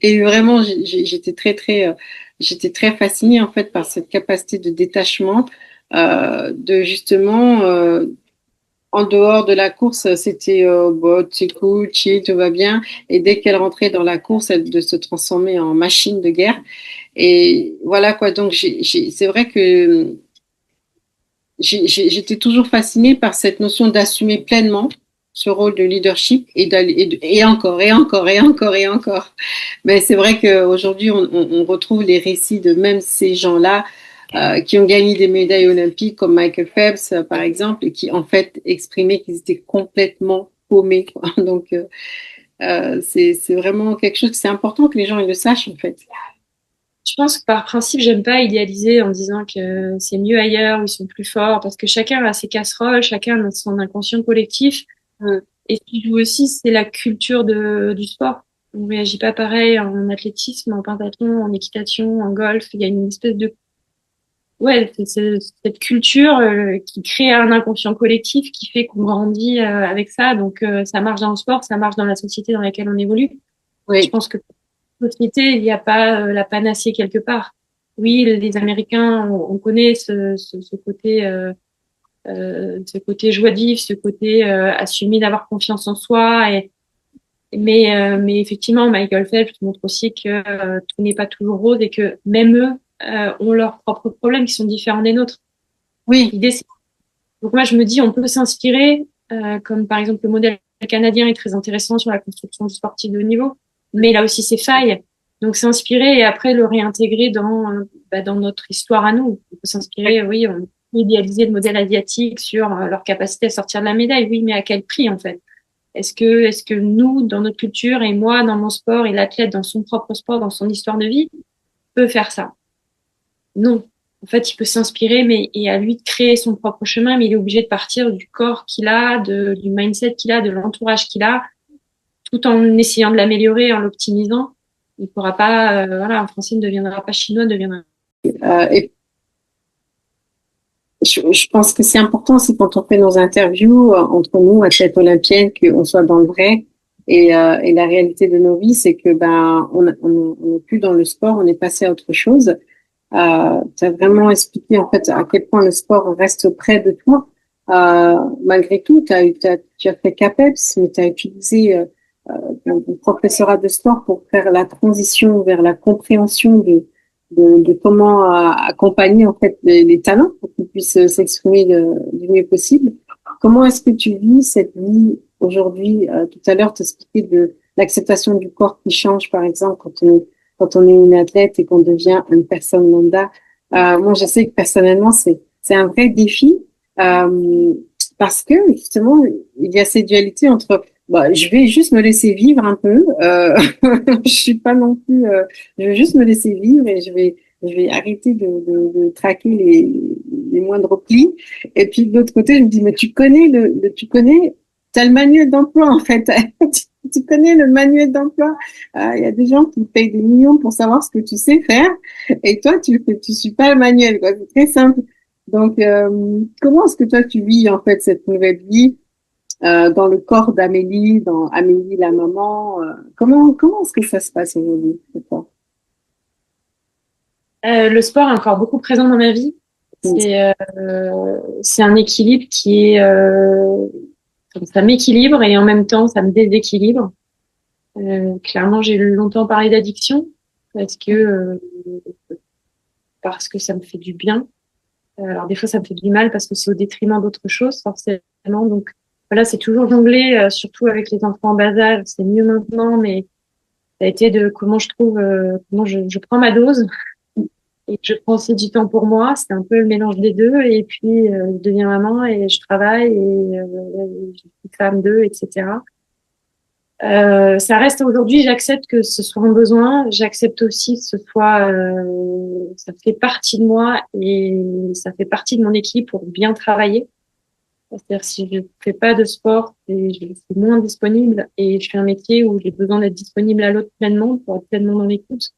Et vraiment, j'étais très fascinée en fait par cette capacité de détachement, de justement en dehors de la course, c'était bon, c'est cool, chill, tout va bien. Et dès qu'elle rentrait dans la course, elle de se transformer en machine de guerre. Et voilà quoi. Donc c'est vrai que j'étais toujours fascinée par cette notion d'assumer pleinement ce rôle de leadership et encore et encore et encore et encore. Mais c'est vrai qu'aujourd'hui, on retrouve les récits de même ces gens-là qui ont gagné des médailles olympiques comme Michael Phelps, par exemple, et qui en fait exprimaient qu'ils étaient complètement paumés, quoi. Donc, c'est vraiment quelque chose, c'est important que les gens ils le sachent en fait. Je pense que par principe, j'aime pas idéaliser en disant que c'est mieux ailleurs, où ils sont plus forts, parce que chacun a ses casseroles, chacun a son inconscient collectif. Et ce qui joue aussi, c'est la culture du sport. On réagit pas pareil en athlétisme, en pentathlon, en équitation, en golf. Il y a une espèce de c'est cette culture qui crée un inconscient collectif qui fait qu'on grandit avec ça. Donc ça marche dans le sport, ça marche dans la société dans laquelle on évolue. Oui. Je pense que pour la société, il n'y a pas la panacée quelque part. Oui, les Américains, on connaît ce côté joie de vivre, ce côté assumer d'avoir confiance en soi. Mais effectivement, Michael Phelps montre aussi que tout n'est pas toujours rose et que même eux ont leurs propres problèmes qui sont différents des nôtres. Oui. Donc moi, je me dis, on peut s'inspirer, comme par exemple le modèle canadien est très intéressant sur la construction du sportif de haut niveau, mais il a aussi ses failles. Donc s'inspirer et après le réintégrer dans notre histoire à nous. On peut s'inspirer, oui, on peut idéaliser le modèle asiatique sur leur capacité à sortir de la médaille, oui, mais à quel prix en fait? Est-ce que nous, dans notre culture, et moi, dans mon sport, et l'athlète dans son propre sport, dans son histoire de vie, peut faire ça? Non. En fait, il peut s'inspirer, mais et à lui de créer son propre chemin, mais il est obligé de partir du corps qu'il a, du mindset qu'il a, de l'entourage qu'il a, tout en essayant de l'améliorer, en l'optimisant. Il pourra pas, voilà, un Français ne deviendra pas chinois, ne deviendra. Et je pense que c'est important aussi quand on fait nos interviews entre nous, athlètes olympiennes, qu'on soit dans le vrai. Et la réalité de nos vies, c'est que on n'est plus dans le sport, on est passé à autre chose. Tu as vraiment expliqué en fait à quel point le sport reste près de toi. Malgré tout, tu as fait CAPEPS, mais tu as utilisé un professorat de sport pour faire la transition vers la compréhension de comment accompagner en fait les talents pour qu'ils puissent s'exprimer du mieux possible. Comment est-ce que tu vis cette vie aujourd'hui? Tout à l'heure, tu expliquais de l'acceptation du corps qui change, par exemple, quand on est une athlète et qu'on devient une personne lambda. Moi, je sais que personnellement, c'est un vrai défi parce que justement, il y a cette dualité entre je vais juste me laisser vivre un peu. Je suis pas non plus. Je vais juste me laisser vivre et je vais arrêter de traquer les moindres plis. Et puis de l'autre côté, je me dis mais tu connais t'as le manuel d'emploi en fait. Tu connais le manuel d'emploi. Il y a des gens qui payent des millions pour savoir ce que tu sais faire, et toi tu suis pas le manuel, quoi. C'est très simple. Donc comment est-ce que toi tu vis en fait cette nouvelle vie dans le corps d'Amélie, dans Amélie la maman? Comment est-ce que ça se passe aujourd'hui pour toi? Le sport est encore beaucoup présent dans ma vie. C'est un équilibre qui est ça m'équilibre et en même temps ça me déséquilibre. Clairement, j'ai longtemps parlé d'addiction parce que ça me fait du bien. Alors des fois ça me fait du mal parce que c'est au détriment d'autres choses forcément. Donc voilà, c'est toujours jonglé, surtout avec les enfants en bas âge. C'est mieux maintenant, mais ça a été de comment je trouve, comment je prends ma dose et que je prends aussi du temps pour moi. C'est un peu le mélange des deux. Et puis je deviens maman et je travaille et je suis femme d'eux, etc. Ça reste aujourd'hui, j'accepte que ce soit un besoin, j'accepte aussi que ce soit, ça fait partie de moi et ça fait partie de mon équipe pour bien travailler. C'est-à-dire si je fais pas de sport, et je suis moins disponible et je fais un métier où j'ai besoin d'être disponible à l'autre pleinement pour être pleinement dans l'écoute.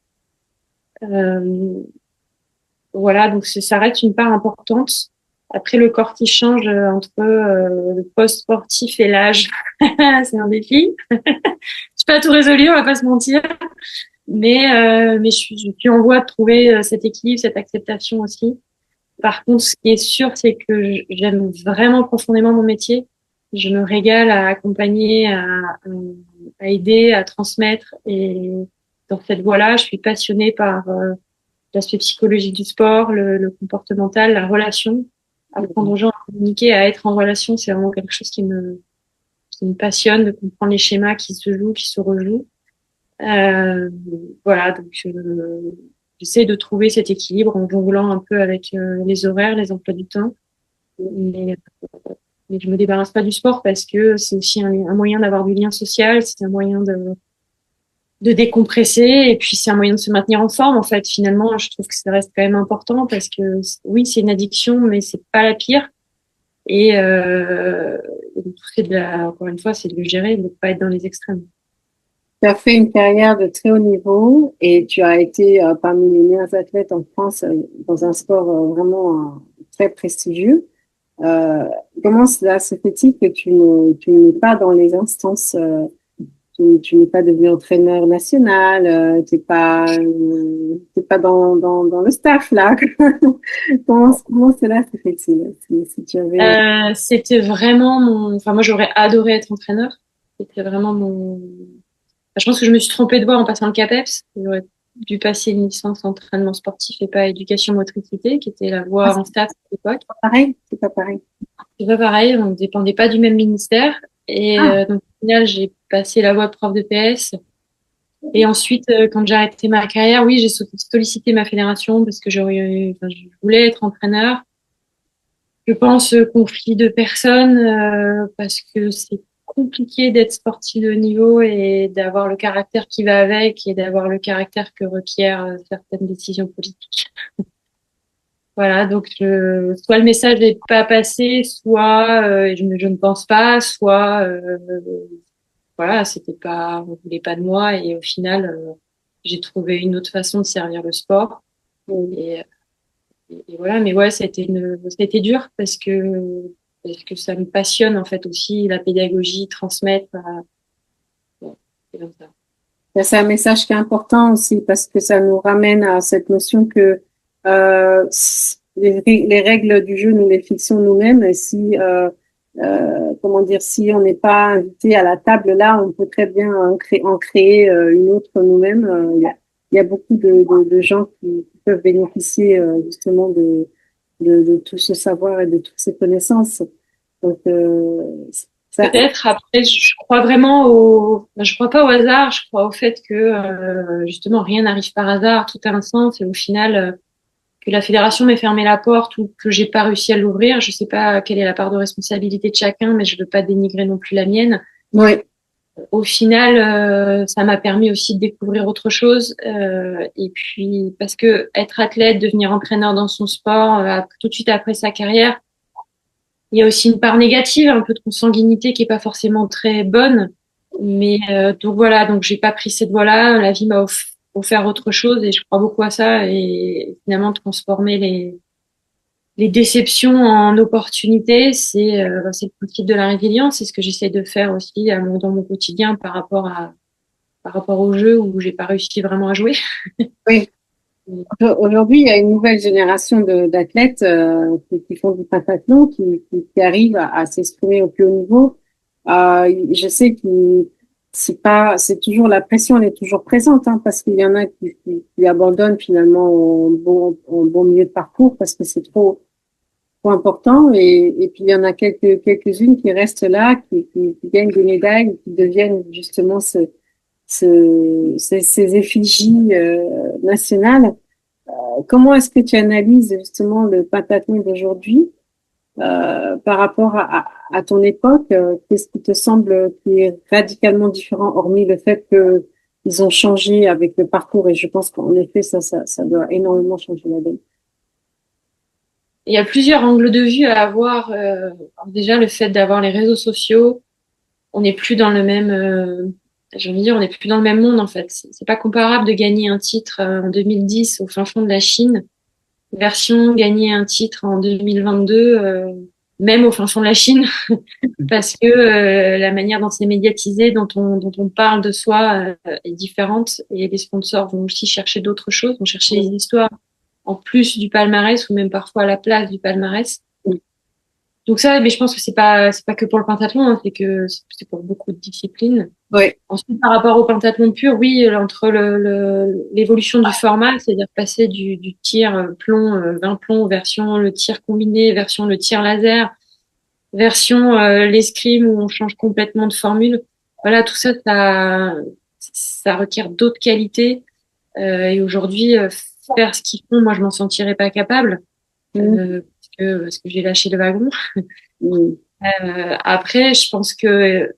Voilà, donc ça reste une part importante. Après, le corps qui change entre le post sportif et l'âge, c'est un défi. Je suis pas tout résolu, on va pas se mentir, mais je suis en voie de trouver cet équilibre, cette acceptation aussi. Par contre, ce qui est sûr, c'est que j'aime vraiment profondément mon métier. Je me régale à accompagner, à aider, à transmettre. Et dans cette voie-là, je suis passionnée par l'aspect psychologique du sport, le comportemental, la relation. Apprendre aux gens à communiquer, à être en relation, c'est vraiment quelque chose qui me passionne, de comprendre les schémas qui se jouent, qui se rejouent. Voilà, donc j'essaie de trouver cet équilibre en jonglant un peu avec les horaires, les emplois du temps. Mais je me débarrasse pas du sport parce que c'est aussi un moyen d'avoir du lien social, c'est un moyen de décompresser et puis c'est un moyen de se maintenir en forme. En fait, finalement, je trouve que ça reste quand même important parce que oui, c'est une addiction, mais c'est pas la pire. Et encore une fois, c'est de le gérer, de ne pas être dans les extrêmes. Tu as fait une carrière de très haut niveau et tu as été parmi les meilleurs athlètes en France dans un sport vraiment très prestigieux. Comment cela se fait-il que tu n'es pas dans les instances, tu n'es pas devenu entraîneur national, t'es pas dans le staff là. Comment cela se fait-il si tu avais... C'était vraiment enfin moi j'aurais adoré être entraîneur. C'était vraiment je pense que je me suis trompée de voie en passant le CAPEPS. J'aurais dû passer une licence entraînement sportif et pas éducation motricité, qui était la voie en stats à l'époque. C'est pas pareil. C'est pas pareil, on ne dépendait pas du même ministère. Et donc au final, j'ai passé la voie de prof de PS. Et ensuite, quand j'ai arrêté ma carrière, oui, j'ai sollicité ma fédération parce que je voulais être entraîneur. Je pense conflit de personnes parce que c'est compliqué d'être sportif de haut niveau et d'avoir le caractère qui va avec et d'avoir le caractère que requièrent certaines décisions politiques. Voilà, donc soit le message n'est pas passé, soit je ne pense pas, soit voilà, c'était pas, on voulait pas de moi et au final, j'ai trouvé une autre façon de servir le sport. Et, et voilà, mais ouais, ça a été dur parce que ça me passionne en fait aussi la pédagogie, transmettre. Bon, c'est comme ça. C'est un message qui est important aussi parce que ça nous ramène à cette notion que les règles du jeu, nous les fixons nous-mêmes. Et si, comment dire, si on n'est pas invité à la table là, on peut très bien en créer une autre nous-mêmes. Il y a beaucoup de gens qui peuvent bénéficier justement de tout ce savoir et de toutes ces connaissances. Donc, ça, Peut-être après, je crois vraiment au, je crois pas au hasard, je crois au fait que justement rien n'arrive par hasard, tout a un sens et au final que la fédération m'ait fermé la porte ou que j'ai pas réussi à l'ouvrir, je sais pas quelle est la part de responsabilité de chacun, mais je veux pas dénigrer non plus la mienne. ouais. Au final, ça m'a permis aussi de découvrir autre chose et puis parce que être athlète, devenir entraîneur dans son sport tout de suite après sa carrière. Il y a aussi une part négative, un peu de consanguinité qui est pas forcément très bonne. Mais donc voilà, donc j'ai pas pris cette voie-là. La vie m'a offert autre chose et je crois beaucoup à ça et finalement transformer les déceptions en opportunités, c'est le principe de la résilience. C'est ce que j'essaie de faire aussi dans mon quotidien par rapport au jeu où j'ai pas réussi vraiment à jouer. Oui. Aujourd'hui, il y a une nouvelle génération d'athlètes qui font du pentathlon, qui arrivent à s'exprimer au plus haut niveau. Je sais que c'est toujours la pression, elle est toujours présente, hein, parce qu'il y en a qui abandonnent finalement en bon milieu de parcours parce que c'est trop important. Et puis il y en a quelques-unes qui restent là, qui gagnent des médailles, qui deviennent justement ces effigies nationales. Comment est-ce que tu analyses justement le pentathlon d'aujourd'hui par rapport à ton époque? Qu'est-ce qui te semble qui est radicalement différent, hormis le fait que ils ont changé avec le parcours? Et je pense qu'en effet, ça doit énormément changer la donne. Il y a plusieurs angles de vue à avoir. Déjà, le fait d'avoir les réseaux sociaux, on n'est plus dans le même, j'ai envie de dire, on n'est plus dans le même monde en fait. C'est pas comparable de gagner un titre en 2010 au fin fond de la Chine, version gagner un titre en 2022, même au fin fond de la Chine, parce que la manière dont c'est médiatisé, dont on parle de soi est différente et les sponsors vont aussi chercher d'autres choses, vont chercher des histoires en plus du palmarès ou même parfois à la place du palmarès. Donc ça, mais je pense que c'est pas que pour le pentathlon, hein, c'est pour beaucoup de disciplines. Ouais. Ensuite, par rapport au pentathlon pur, oui, entre l'évolution du format, c'est-à-dire passer du tir plomb, 20 plombs, version le tir combiné, version le tir laser, version l'escrime où on change complètement de formule. Voilà, tout ça, ça requiert d'autres qualités. Et aujourd'hui, faire ce qu'ils font, moi, je m'en sentirais pas capable parce que j'ai lâché le wagon. Après, je pense que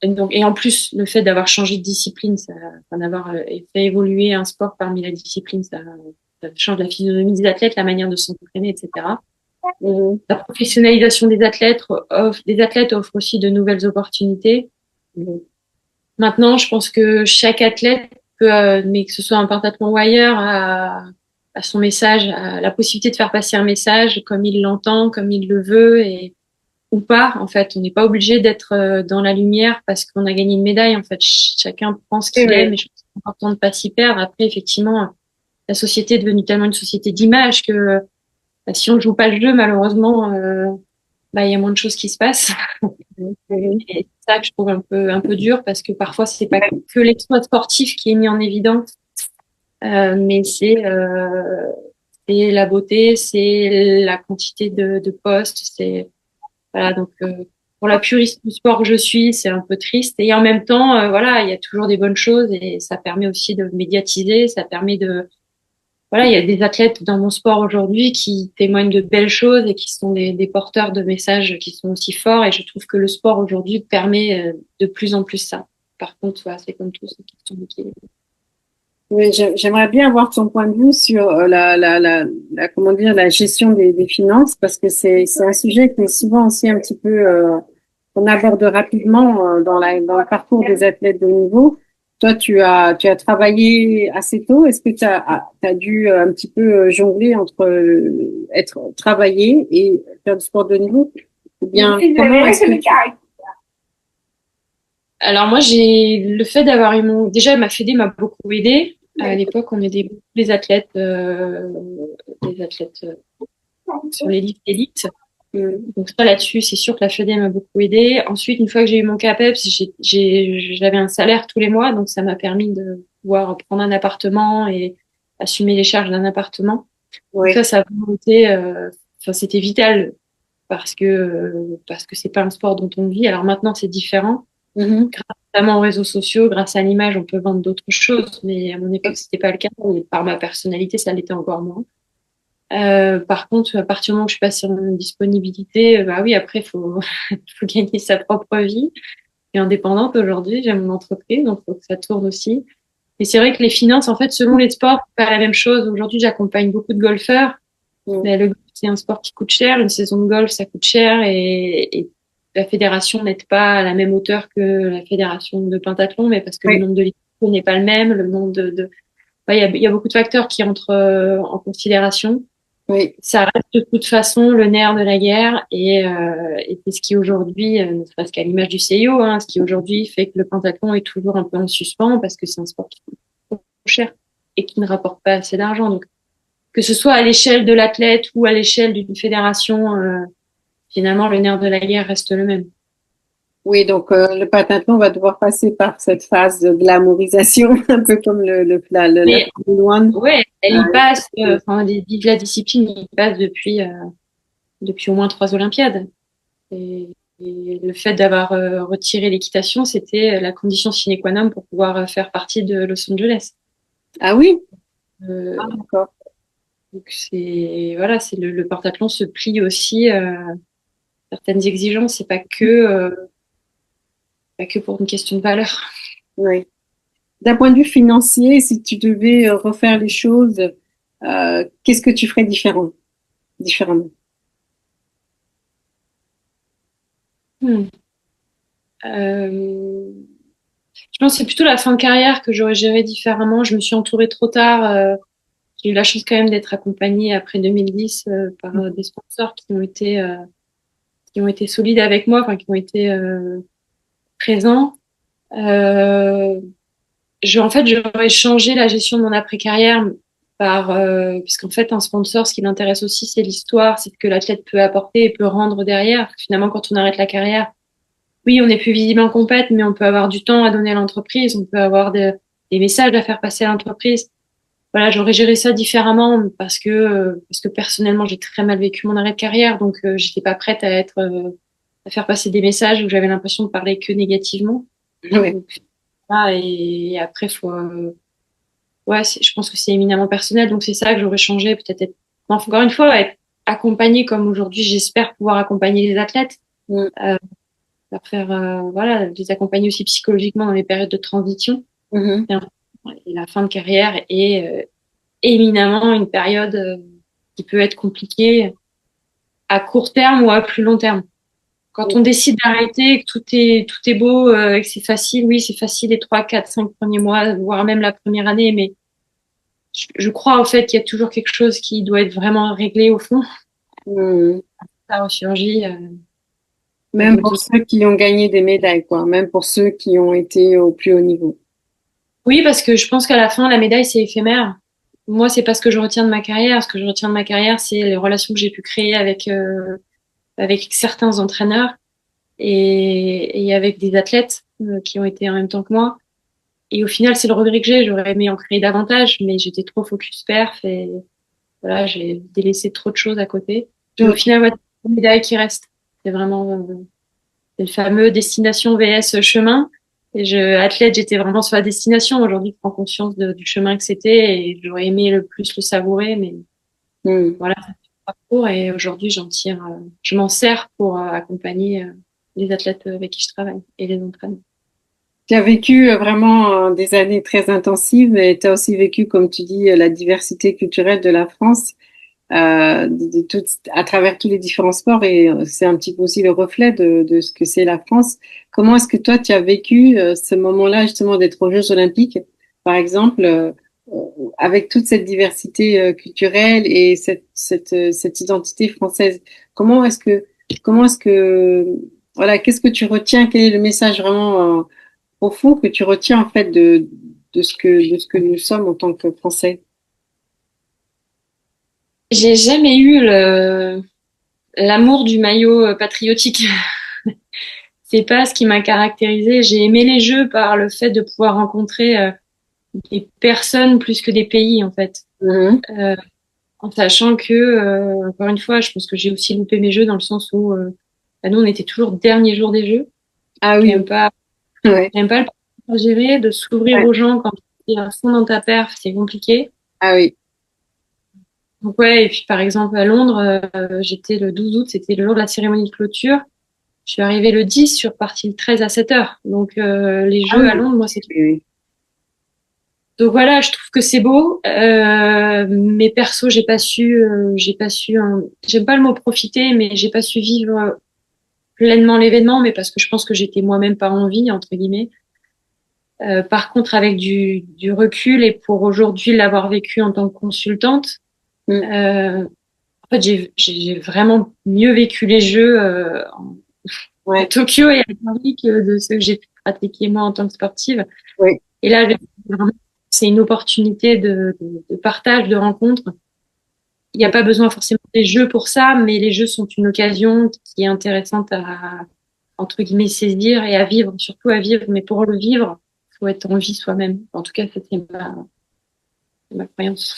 et en plus, le fait d'avoir changé de discipline, d'avoir fait évoluer un sport parmi la discipline, ça change la physionomie des athlètes, la manière de s'entraîner, etc. La professionnalisation des athlètes offre aussi de nouvelles opportunités. Maintenant, je pense que chaque athlète peut, mais que ce soit un pentathlon ou ailleurs, à son message, à la possibilité de faire passer un message comme il l'entend, comme il le veut et ou pas. En fait, on n'est pas obligé d'être dans la lumière parce qu'on a gagné une médaille. En fait, chacun prend ce qu'il aime et je pense que c'est important de pas s'y perdre. Après, effectivement, la société est devenue tellement une société d'image que si on joue pas le jeu, malheureusement, il y a moins de choses qui se passent. Et c'est ça que je trouve un peu dur parce que parfois c'est pas que l'exploit sportif qui est mis en évidence, mais c'est la beauté, c'est la quantité de postes, c'est voilà donc pour la puriste du sport que je suis, c'est un peu triste et en même temps voilà, il y a toujours des bonnes choses et ça permet aussi de médiatiser, ça permet de voilà, il y a des athlètes dans mon sport aujourd'hui qui témoignent de belles choses et qui sont des porteurs de messages qui sont aussi forts. Et je trouve que le sport aujourd'hui permet de plus en plus ça. Par contre, voilà, c'est comme tout, c'est une question d'équilibre. Oui, j'aimerais bien avoir ton point de vue sur comment dire, la gestion des finances, parce que c'est un sujet qui est souvent aussi un petit peu, qu'on aborde rapidement dans le parcours des athlètes de haut niveau. Toi, tu as travaillé assez tôt. Est-ce que tu as dû un petit peu jongler entre être travaillé et faire du sport de haut niveau? Ou bien, comment est-ce que Alors moi, j'ai le fait d'avoir eu déjà ma fédé m'a beaucoup aidé. À l'époque, on aidait beaucoup les athlètes sur les listes d'élite. Donc ça là-dessus, c'est sûr que la fédé m'a beaucoup aidé. Ensuite, une fois que j'ai eu mon CAPEPS, j'avais un salaire tous les mois, donc ça m'a permis de pouvoir prendre un appartement et assumer les charges d'un appartement. Oui. Donc ça a vraiment été, enfin c'était vital parce que c'est pas un sport dont on vit. Alors maintenant, c'est différent. Notamment aux réseaux sociaux, grâce à l'image, on peut vendre d'autres choses, mais à mon époque, c'était pas le cas. Et par ma personnalité, ça l'était encore moins. Par contre, à partir du moment où je suis passée sur une disponibilité, bah oui, après, faut gagner sa propre vie. Et indépendante aujourd'hui, j'ai mon entreprise, donc faut que ça tourne aussi. Et c'est vrai que les finances, en fait, selon les sports, c'est pas la même chose. Aujourd'hui, j'accompagne beaucoup de golfeurs. Mais le golf, c'est un sport qui coûte cher. Une saison de golf, ça coûte cher et la fédération n'est pas à la même hauteur que la fédération de pentathlon, mais parce que le nombre de licenciés n'est pas le même, le nombre il y a beaucoup de facteurs qui entrent en considération. Oui. Ça reste de toute façon le nerf de la guerre et c'est ce qui aujourd'hui, ne serait-ce qu'à l'image du CIO, hein, ce qui aujourd'hui fait que le pentathlon est toujours un peu en suspens parce que c'est un sport qui coûte trop cher et qui ne rapporte pas assez d'argent. Donc, que ce soit à l'échelle de l'athlète ou à l'échelle d'une fédération, finalement, le nerf de la guerre reste le même. Oui, donc le pentathlon va devoir passer par cette phase de glamourisation, un peu comme la Formule 1. Ouais, elle y passe, la discipline y passe depuis au moins 3 Olympiades. Et le fait d'avoir retiré l'équitation, c'était la condition sine qua non pour pouvoir faire partie de Los Angeles. Ah oui? D'accord. Donc voilà, c'est le pentathlon se plie aussi à certaines exigences. C'est pas que pour une question de valeur. Oui. D'un point de vue financier, si tu devais refaire les choses, qu'est-ce que tu ferais différemment? Je pense que c'est plutôt la fin de carrière que j'aurais géré différemment. Je me suis entourée trop tard. J'ai eu la chance quand même d'être accompagnée après 2010 par des sponsors qui ont été solides avec moi, enfin qui ont été présents. En fait, j'aurais changé la gestion de mon après-carrière puisqu'en fait, un sponsor, ce qui l'intéresse aussi, c'est l'histoire, c'est ce que l'athlète peut apporter et peut rendre derrière. Finalement, quand on arrête la carrière, oui, on est plus visible en compète, mais on peut avoir du temps à donner à l'entreprise, on peut avoir des messages à faire passer à l'entreprise. Voilà, j'aurais géré ça différemment parce que personnellement, j'ai très mal vécu mon arrêt de carrière, donc j'étais pas prête à faire passer des messages où j'avais l'impression de parler que négativement. Oui. Donc, et après, je pense que c'est éminemment personnel, donc c'est ça que j'aurais changé, encore une fois, être accompagnée comme aujourd'hui, j'espère pouvoir accompagner les athlètes, les accompagner aussi psychologiquement dans les périodes de transition. Et la fin de carrière est éminemment une période qui peut être compliquée à court terme ou à plus long terme. Quand on décide d'arrêter, que tout est beau, et que c'est facile, oui, c'est facile les 3, 4, 5 premiers mois, voire même la première année, mais je crois au fait qu'il y a toujours quelque chose qui doit être vraiment réglé au fond. La chirurgie. Même pour ceux qui ont gagné des médailles, quoi. Même pour ceux qui ont été au plus haut niveau. Oui, parce que je pense qu'à la fin, la médaille, c'est éphémère. Moi, c'est pas ce que je retiens de ma carrière. Ce que je retiens de ma carrière, c'est les relations que j'ai pu créer avec certains entraîneurs et avec des athlètes qui ont été en même temps que moi. Et au final, c'est le regret que j'ai. J'aurais aimé en créer davantage, mais j'étais trop focus perf et voilà, j'ai délaissé trop de choses à côté. Et au final, c'est la médaille qui reste. C'est vraiment le fameux destination vs chemin. Athlète, j'étais vraiment sur la destination. Aujourd'hui, je prends conscience du chemin que c'était et j'aurais aimé le plus le savourer, mais voilà, ça fait le parcours et aujourd'hui, je m'en sers pour accompagner les athlètes avec qui je travaille et les entraîne. Tu as vécu vraiment des années très intensives et tu as aussi vécu, comme tu dis, la diversité culturelle de la France à travers tous les différents sports et c'est un petit peu aussi le reflet de ce que c'est la France. Comment est-ce que toi, tu as vécu ce moment-là justement d'être aux Jeux Olympiques, par exemple, avec toute cette diversité culturelle et cette identité française? Comment est-ce que, voilà, qu'est-ce que tu retiens? Quel est le message vraiment profond que tu retiens en fait de ce que nous sommes en tant que Français? J'ai jamais eu l'amour du maillot patriotique. C'est pas ce qui m'a caractérisée. J'ai aimé les Jeux par le fait de pouvoir rencontrer des personnes plus que des pays, en fait. En sachant que, encore une fois, je pense que j'ai aussi loupé mes Jeux dans le sens où nous, on était toujours dernier jour des Jeux. Ah oui. J'aime pas le à gérer, de s'ouvrir aux gens quand tu es à fond dans ta perf, c'est compliqué. Ah oui. Donc ouais, et puis par exemple à Londres, j'étais le 12 août, c'était le jour de la cérémonie de clôture. Je suis arrivée le 10, je suis repartie le 13 à 7 heures. Donc les Jeux à Londres, moi c'est tout. Oui. Donc voilà, je trouve que c'est beau, mais perso, j'aime pas le mot profiter, mais j'ai pas su vivre pleinement l'événement, mais parce que je pense que j'étais moi-même pas en vie, entre guillemets. Par contre, avec du recul et pour aujourd'hui l'avoir vécu en tant que consultante, en fait, j'ai vraiment mieux vécu les Jeux à Tokyo et à Paris que de ce que j'ai pu pratiquer moi en tant que sportive. Oui. Et là, vraiment, c'est une opportunité de partage, de rencontre. Il n'y a pas besoin forcément des Jeux pour ça, mais les Jeux sont une occasion qui est intéressante à, entre guillemets, saisir et à vivre, surtout à vivre. Mais pour le vivre, il faut être en vie soi-même. En tout cas, c'était ma croyance.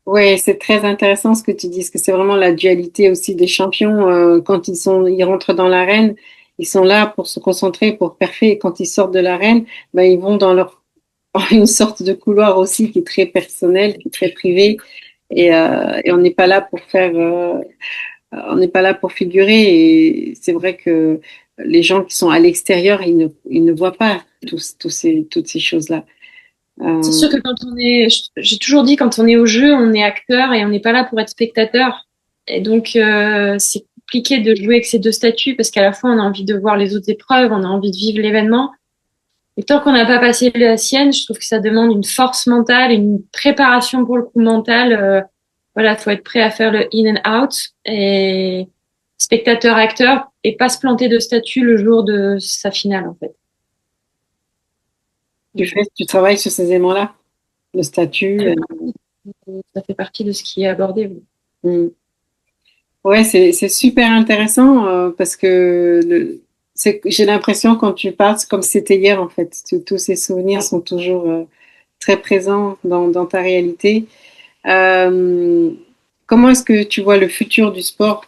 Oui, c'est très intéressant ce que tu dis, parce que c'est vraiment la dualité aussi des champions. Quand ils rentrent dans l'arène, ils sont là pour se concentrer, pour parfait. Et quand ils sortent de l'arène, ben, ils vont dans une sorte de couloir aussi qui est très personnel, qui est très privé. Et on n'est pas là pour on n'est pas là pour figurer. Et c'est vrai que les gens qui sont à l'extérieur, ils ne voient pas toutes ces choses-là. C'est sûr que j'ai toujours dit, quand on est au jeu, on est acteur et on n'est pas là pour être spectateur. Et donc, c'est compliqué de jouer avec ces deux statuts parce qu'à la fois, on a envie de voir les autres épreuves, on a envie de vivre l'événement. Et tant qu'on n'a pas passé la sienne, je trouve que ça demande une force mentale, une préparation pour le coup mental. Voilà, faut être prêt à faire le in and out et spectateur, acteur et pas se planter de statut le jour de sa finale, en fait. Tu travailles sur ces éléments-là, le statut. Ça fait partie de ce qui est abordé. Oui. Ouais, c'est super intéressant parce que j'ai l'impression quand tu parles, c'est comme si c'était hier en fait. Tous ces souvenirs sont toujours très présents dans ta réalité. Comment est-ce que tu vois le futur du sport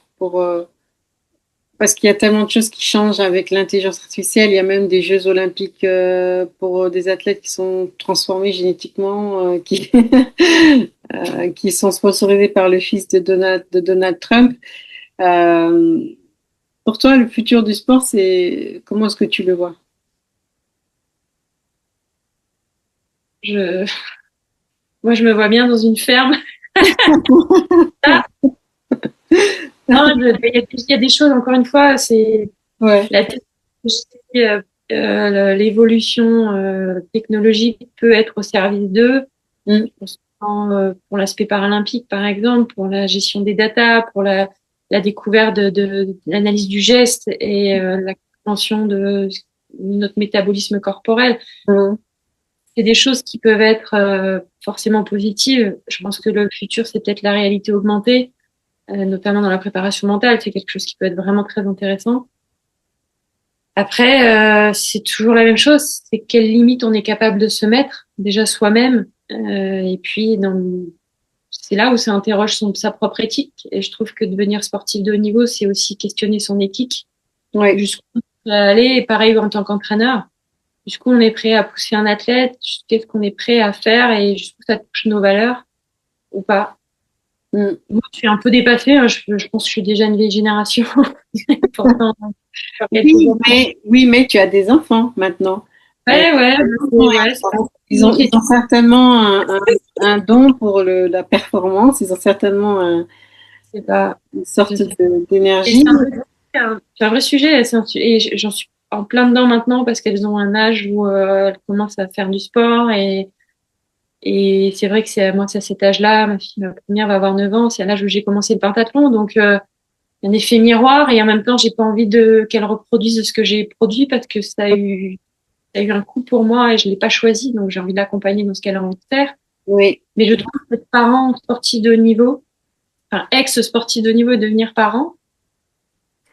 parce qu'il y a tellement de choses qui changent avec l'intelligence artificielle. Il y a même des Jeux olympiques pour des athlètes qui sont transformés génétiquement, qui sont sponsorisés par le fils de Donald Trump. Pour toi, le futur du sport, comment est-ce que tu le vois? Moi, je me vois bien dans une ferme. Non, il y a des choses, encore une fois, c'est la technologie, l'évolution technologique peut être au service d'eux. Pour l'aspect paralympique, par exemple, pour la gestion des datas, pour la découverte de l'analyse du geste et la compréhension de notre métabolisme corporel. C'est des choses qui peuvent être forcément positives. Je pense que le futur, c'est peut-être la réalité augmentée, notamment dans la préparation mentale. C'est quelque chose qui peut être vraiment très intéressant. Après, c'est toujours la même chose. C'est quelles limites on est capable de se mettre, déjà soi-même. Et puis, c'est là où ça interroge sa propre éthique. Et je trouve que devenir sportif de haut niveau, c'est aussi questionner son éthique. Jusqu'où on peut aller. Et pareil en tant qu'entraîneur. jusqu'où on est prêt à pousser un athlète, qu'est-ce qu'on est prêt à faire et jusqu'où ça touche nos valeurs ou pas. Mm. Moi, je suis un peu dépassée, hein. Je pense que je suis déjà une vieille génération. Pourtant, Oui, mais tu as des enfants maintenant. Et ouais, ouais, ils ont certainement un don pour la performance. Ils ont certainement c'est pas, une sorte et d'énergie. c'est un vrai sujet, et j'en suis en plein dedans maintenant parce qu'elles ont un âge où elles commencent à faire du sport et c'est vrai que moi, c'est à cet âge-là, ma fille, ma première va avoir 9 ans, c'est à l'âge où j'ai commencé le pentathlon, donc un effet miroir et en même temps, j'ai pas envie qu'elle reproduise ce que j'ai produit parce que ça a eu un coût pour moi et je l'ai pas choisi, donc j'ai envie de l'accompagner dans ce qu'elle a envie de faire. Oui, Mais je trouve que être parent sportif de haut niveau, enfin ex-sportif de haut niveau et devenir parent,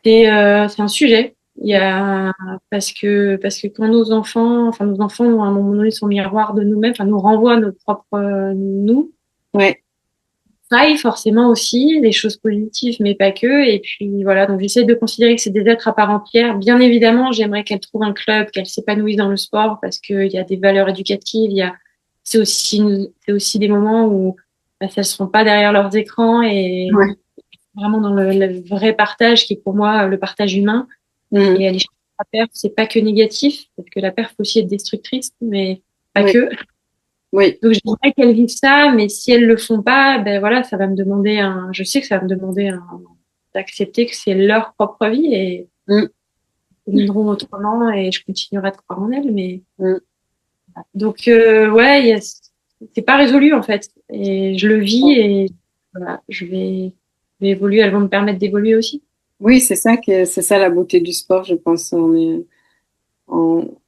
c'est un sujet. Il y a parce que quand nos enfants à un moment donné sont miroirs de nous-mêmes, enfin nous renvoient notre propre nous. ouais, Faille forcément aussi des choses positives, mais pas que. Et puis voilà, donc j'essaie de considérer que c'est des êtres à part entière. Bien évidemment, j'aimerais qu'elles trouvent un club, qu'elles s'épanouissent dans le sport parce qu'il y a des valeurs éducatives. C'est aussi des moments où bah, elles seront pas derrière leurs écrans et ouais. vraiment dans le vrai partage qui est pour moi le partage humain. Mm. Et aller chercher la perf, c'est pas que négatif, parce que la perf peut aussi être destructrice, mais pas Oui, que. oui, Donc, je dirais qu'elles vivent ça, mais si elles le font pas, ben voilà, ça va me demander je sais que ça va me demander d'accepter que c'est leur propre vie et mm, elles viendront autrement et je continuerai de croire en elles, mais mm. donc, ouais, c'est pas résolu, en fait. Et je le vis et voilà, je vais évoluer, elles vont me permettre d'évoluer aussi. Oui, c'est ça la beauté du sport, je pense. On,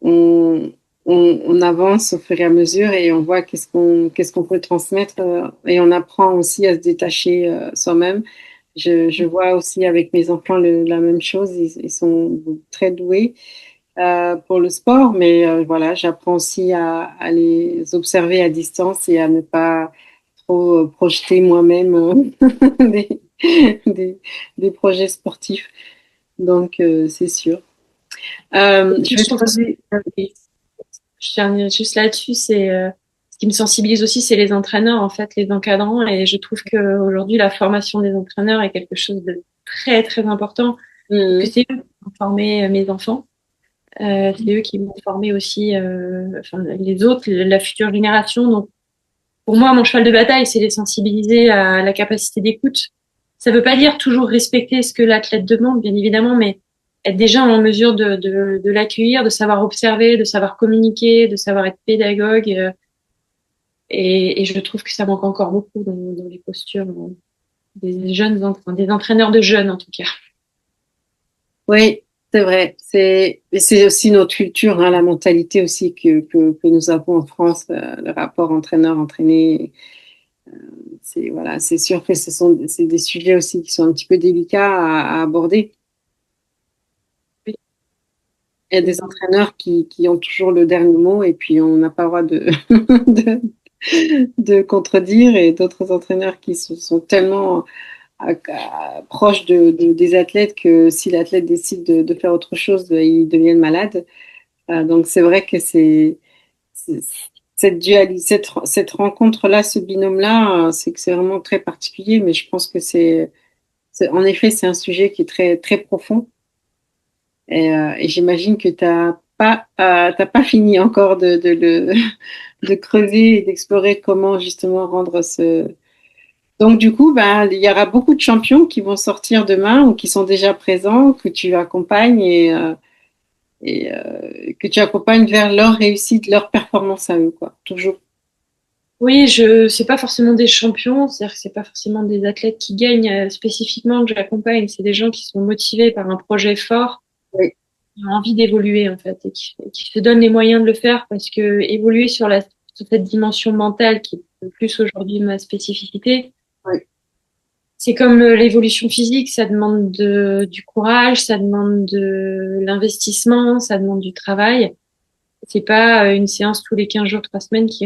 on, on avance au fur et à mesure et on voit qu'est-ce qu'on peut transmettre et on apprend aussi à se détacher soi-même. Je vois aussi avec mes enfants la même chose. Ils sont très doués pour le sport, mais voilà, j'apprends aussi à les observer à distance et à ne pas trop projeter moi-même des, des, des projets sportifs. Donc, c'est sûr. Je vais Je te trouve que poser. je termine juste là-dessus, ce qui me sensibilise aussi, c'est les entraîneurs, en fait, les encadrants. Et je trouve qu'aujourd'hui, la formation des entraîneurs est quelque chose de très, très important. Parce que Mhm. c'est eux qui vont former mes enfants. C'est eux qui vont former aussi enfin, les autres, la future génération. Donc, pour moi, mon cheval de bataille, c'est les sensibiliser à la capacité d'écoute. Ça veut pas dire toujours respecter ce que l'athlète demande, bien évidemment, mais être déjà en mesure de l'accueillir, de savoir observer, de savoir communiquer, de savoir être pédagogue. Et je trouve que ça manque encore beaucoup dans les postures des jeunes, enfin, des entraîneurs de jeunes en tout cas. Oui, c'est vrai. C'est aussi notre culture, hein, la mentalité aussi que nous avons en France, le rapport entraîneur-entraîné. Voilà, c'est sûr que c'est des sujets aussi qui sont un petit peu délicats à aborder. Oui, Il y a des entraîneurs qui ont toujours le dernier mot et puis on n'a pas le droit de, de contredire et d'autres entraîneurs qui sont tellement proches des athlètes que si l'athlète décide de faire autre chose, ils deviennent malades. Donc c'est vrai que c'est- cette cette rencontre-là, ce binôme-là, c'est que c'est vraiment très particulier, mais je pense que en effet, c'est un sujet qui est très, très profond. Et j'imagine que t'as pas fini encore de creuser et d'explorer comment justement rendre ce. Donc du coup, ben, il y aura beaucoup de champions qui vont sortir demain ou qui sont déjà présents, que tu accompagnes que tu accompagnes vers leur réussite, leur performance à eux, quoi. Toujours. Oui, c'est pas forcément des champions, c'est-à-dire que c'est pas forcément des athlètes qui gagnent spécifiquement que j'accompagne, c'est des gens qui sont motivés par un projet fort, Oui, qui ont envie d'évoluer en fait, et qui se donnent les moyens de le faire parce que évoluer sur cette dimension mentale qui est plus aujourd'hui ma spécificité, oui, c'est comme l'évolution physique, ça demande du courage, ça demande de l'investissement, ça demande du travail. C'est pas une séance tous les 15 jours, 3 semaines enfin,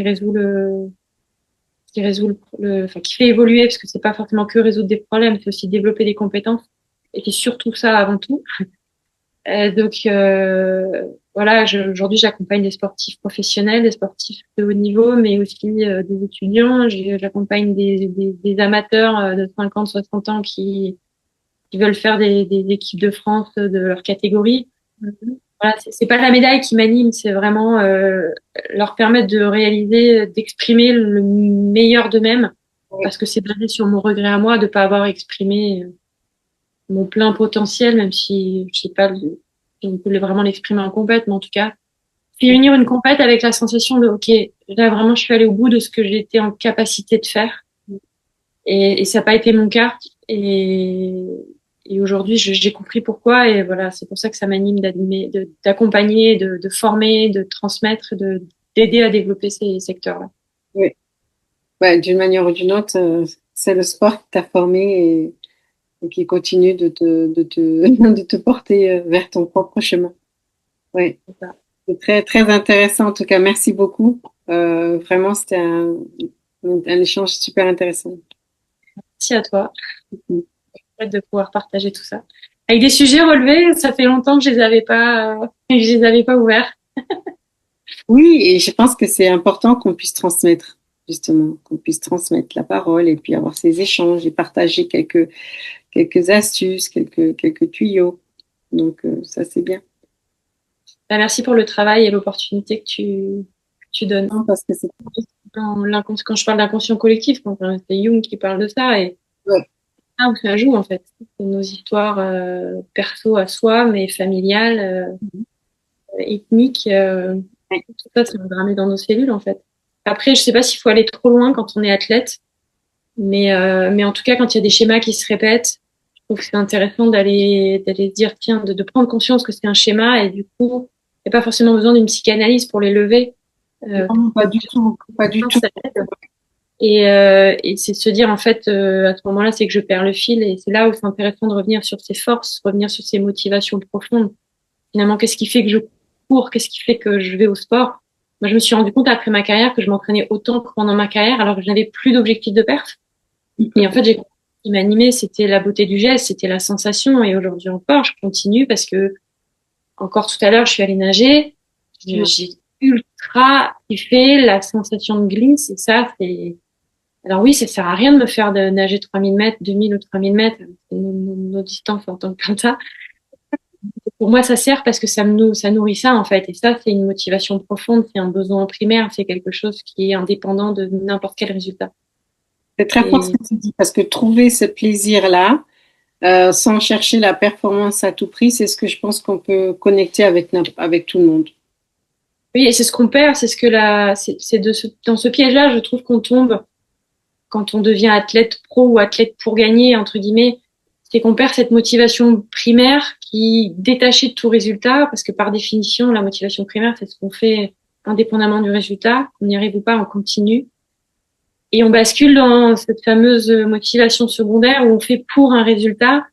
qui fait évoluer, parce que c'est pas forcément que résoudre des problèmes, c'est aussi développer des compétences. Et c'est surtout ça avant tout. Voilà, aujourd'hui, j'accompagne des sportifs professionnels, des sportifs de haut niveau, mais aussi des étudiants. J'accompagne des amateurs de 50, 60 ans qui veulent faire des équipes de France de leur catégorie. Voilà, c'est pas la médaille qui m'anime, c'est vraiment leur permettre de réaliser, d'exprimer le meilleur d'eux-mêmes, parce que c'est basé sur mon regret à moi de pas avoir exprimé mon plein potentiel, même si je sais pas si on peut vraiment l'exprimer en compète, mais en tout cas, finir une compète avec la sensation de ok, là vraiment je suis allée au bout de ce que j'étais en capacité de faire, et ça n'a pas été mon cas, et aujourd'hui j'ai compris pourquoi, et voilà, c'est pour ça que ça m'anime d'animer, d'accompagner, de former, de transmettre, d'aider à développer ces secteurs-là. Oui. Ouais, d'une manière ou d'une autre, c'est le sport qui t'a formé et qui continue de te porter vers ton propre chemin. Oui, c'est très, très intéressant. En tout cas, merci beaucoup. Vraiment, c'était un échange super intéressant. Merci à toi. De pouvoir partager tout ça. Avec des sujets relevés, ça fait longtemps que je les avais pas ouverts. Oui, et je pense que c'est important qu'on puisse transmettre, justement, qu'on puisse transmettre la parole et puis avoir ces échanges et partager quelques astuces, quelques tuyaux. Donc, ça, c'est bien. Merci pour le travail et l'opportunité que tu donnes. Non, parce que c'est Quand je parle d'inconscient collectif, c'est Jung qui parle de ça, et ouais. où ça joue en fait. C'est nos histoires perso à soi, mais familiales, ethniques. Tout ça, c'est engrammé dans nos cellules en fait. Après, je sais pas s'il faut aller trop loin quand on est athlète, mais en tout cas, quand il y a des schémas qui se répètent, je trouve que c'est intéressant d'aller se dire, tiens, de prendre conscience que c'est un schéma, et du coup, il n'y a pas forcément besoin d'une psychanalyse pour les lever. Non, pas du tout, pas du tout. Et c'est de se dire, en fait, à ce moment-là, c'est que je perds le fil, et c'est là où c'est intéressant de revenir sur ses forces, revenir sur ses motivations profondes. Finalement, qu'est-ce qui fait que je cours? Qu'est-ce qui fait que je vais au sport? Moi, je me suis rendu compte après ma carrière que je m'entraînais autant que pendant ma carrière, alors que je n'avais plus d'objectif de perf. Et en fait, ce qui m'animait, c'était la beauté du geste, c'était la sensation. Et aujourd'hui encore, je continue parce que, encore tout à l'heure, je suis allée nager. J'ai ultra kiffé la sensation de glisse. Et ça, c'est... Alors oui, ça sert à rien de me faire de nager 3000 mètres, 2000 ou 3000 mètres. C'est nos distances en tant que penta. Pour moi, ça sert parce que ça nourrit ça, en fait. Et ça, c'est une motivation profonde, c'est un besoin primaire, c'est quelque chose qui est indépendant de n'importe quel résultat. C'est très fort ce que tu dis, parce que trouver ce plaisir-là, sans chercher la performance à tout prix, c'est ce que je pense qu'on peut connecter avec tout le monde. Oui, et c'est ce qu'on perd, c'est ce que dans ce piège-là, je trouve qu'on tombe quand on devient athlète pro ou athlète pour gagner, entre guillemets, c'est qu'on perd cette motivation primaire qui, détachée de tout résultat, parce que par définition, la motivation primaire, c'est ce qu'on fait indépendamment du résultat, qu'on y arrive ou pas, on continue. Et on bascule dans cette fameuse motivation secondaire où on fait pour un résultat.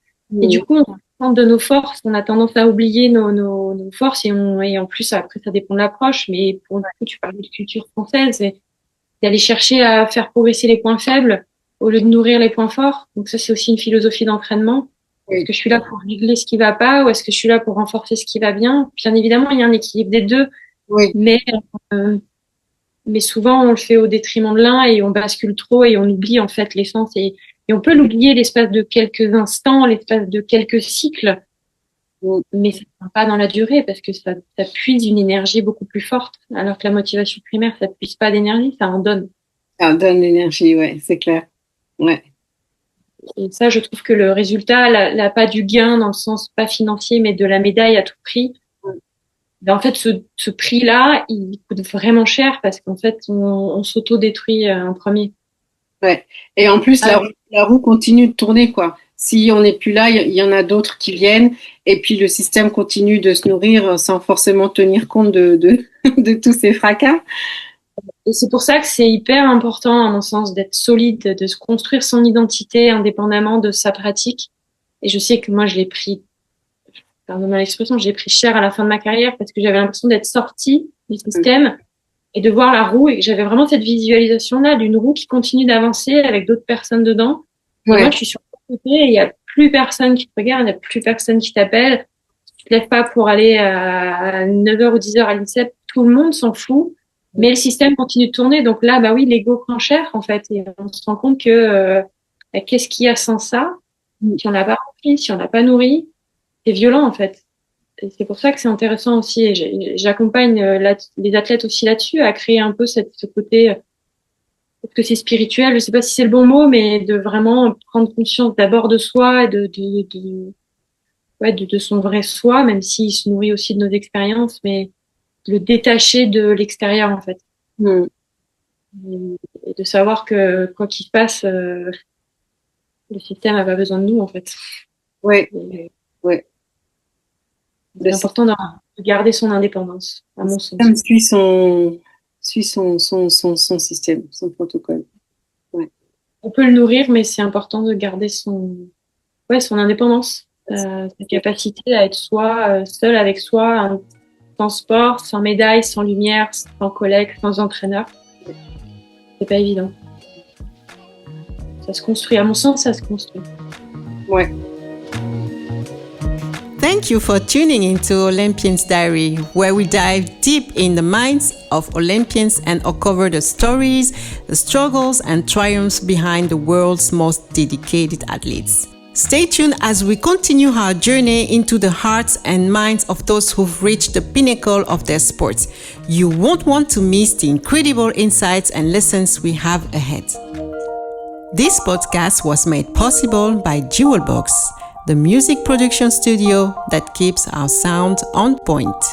Et du coup, on tente de nos forces, on a tendance à oublier nos forces, et en plus, après, ça dépend de l'approche. Mais pour le coup, tu parles de culture française, c'est d'aller chercher à faire progresser les points faibles au lieu de nourrir les points forts. Donc ça, c'est aussi une philosophie d'entraînement. Est-ce que je suis là pour régler ce qui va pas, ou est-ce que je suis là pour renforcer ce qui va bien? Bien évidemment, il y a un équilibre des deux. Oui. Mais souvent, on le fait au détriment de l'un, et on bascule trop, et on oublie en fait l'essence. Et on peut l'oublier l'espace de quelques instants, l'espace de quelques cycles, mais ça ne va pas dans la durée, parce que ça puise une énergie beaucoup plus forte, alors que la motivation primaire, ça ne puise pas d'énergie, ça en donne. Ça donne l'énergie, ouais, c'est clair. Ouais. Et ça, je trouve que le résultat, la pas du gain dans le sens pas financier, mais de la médaille à tout prix, ben en fait, ce prix-là, il coûte vraiment cher, parce qu'en fait, on s'auto-détruit en premier. Ouais. Et en plus, la roue continue de tourner, quoi. Si on n'est plus là, il y en a d'autres qui viennent, et puis le système continue de se nourrir sans forcément tenir compte de tous ces fracas. Et c'est pour ça que c'est hyper important, à mon sens, d'être solide, de se construire son identité indépendamment de sa pratique. Et je sais que moi, je l'ai pris, pardon l'expression, j'ai pris cher à la fin de ma carrière, parce que j'avais l'impression d'être sortie du système et de voir la roue, et que j'avais vraiment cette visualisation-là d'une roue qui continue d'avancer avec d'autres personnes dedans. Et moi, je suis sur le côté, et il n'y a plus personne qui te regarde, il n'y a plus personne qui t'appelle. te lèves pas pour aller à 9h ou 10h à l'INSEP, tout le monde s'en fout, mais le système continue de tourner. Donc là, bah oui, l'ego prend cher, en fait. Et on se rend compte que qu'est-ce qu'il y a sans ça? Si on l'a pas rempli, si on l'a pas nourri, c'est violent, en fait. Et c'est pour ça que c'est intéressant aussi. Et j'accompagne les athlètes aussi là-dessus, à créer un peu ce côté, peut-être que c'est spirituel, je sais pas si c'est le bon mot, mais de vraiment prendre conscience d'abord de soi et de son vrai soi, même s'il se nourrit aussi de nos expériences, mais le détacher de l'extérieur, en fait. Et de savoir que quoi qu'il se passe, le système n'a pas besoin de nous, en fait. Ouais. C'est important de garder son indépendance, à mon sens. Suit son système, son protocole. Ouais. On peut le nourrir, mais c'est important de garder son indépendance, sa capacité à être soi, seul avec soi, sans sport, sans médaille, sans lumière, sans collègues, sans entraîneur. C'est pas évident. Ça se construit, à mon sens, ça se construit. Ouais. Thank you for tuning into Olympians Diary, where we dive deep in the minds of Olympians and uncover the stories, the struggles, and triumphs behind the world's most dedicated athletes. Stay tuned as we continue our journey into the hearts and minds of those who've reached the pinnacle of their sports. You won't want to miss the incredible insights and lessons we have ahead. This podcast was made possible by Jewelbox, the music production studio that keeps our sound on point.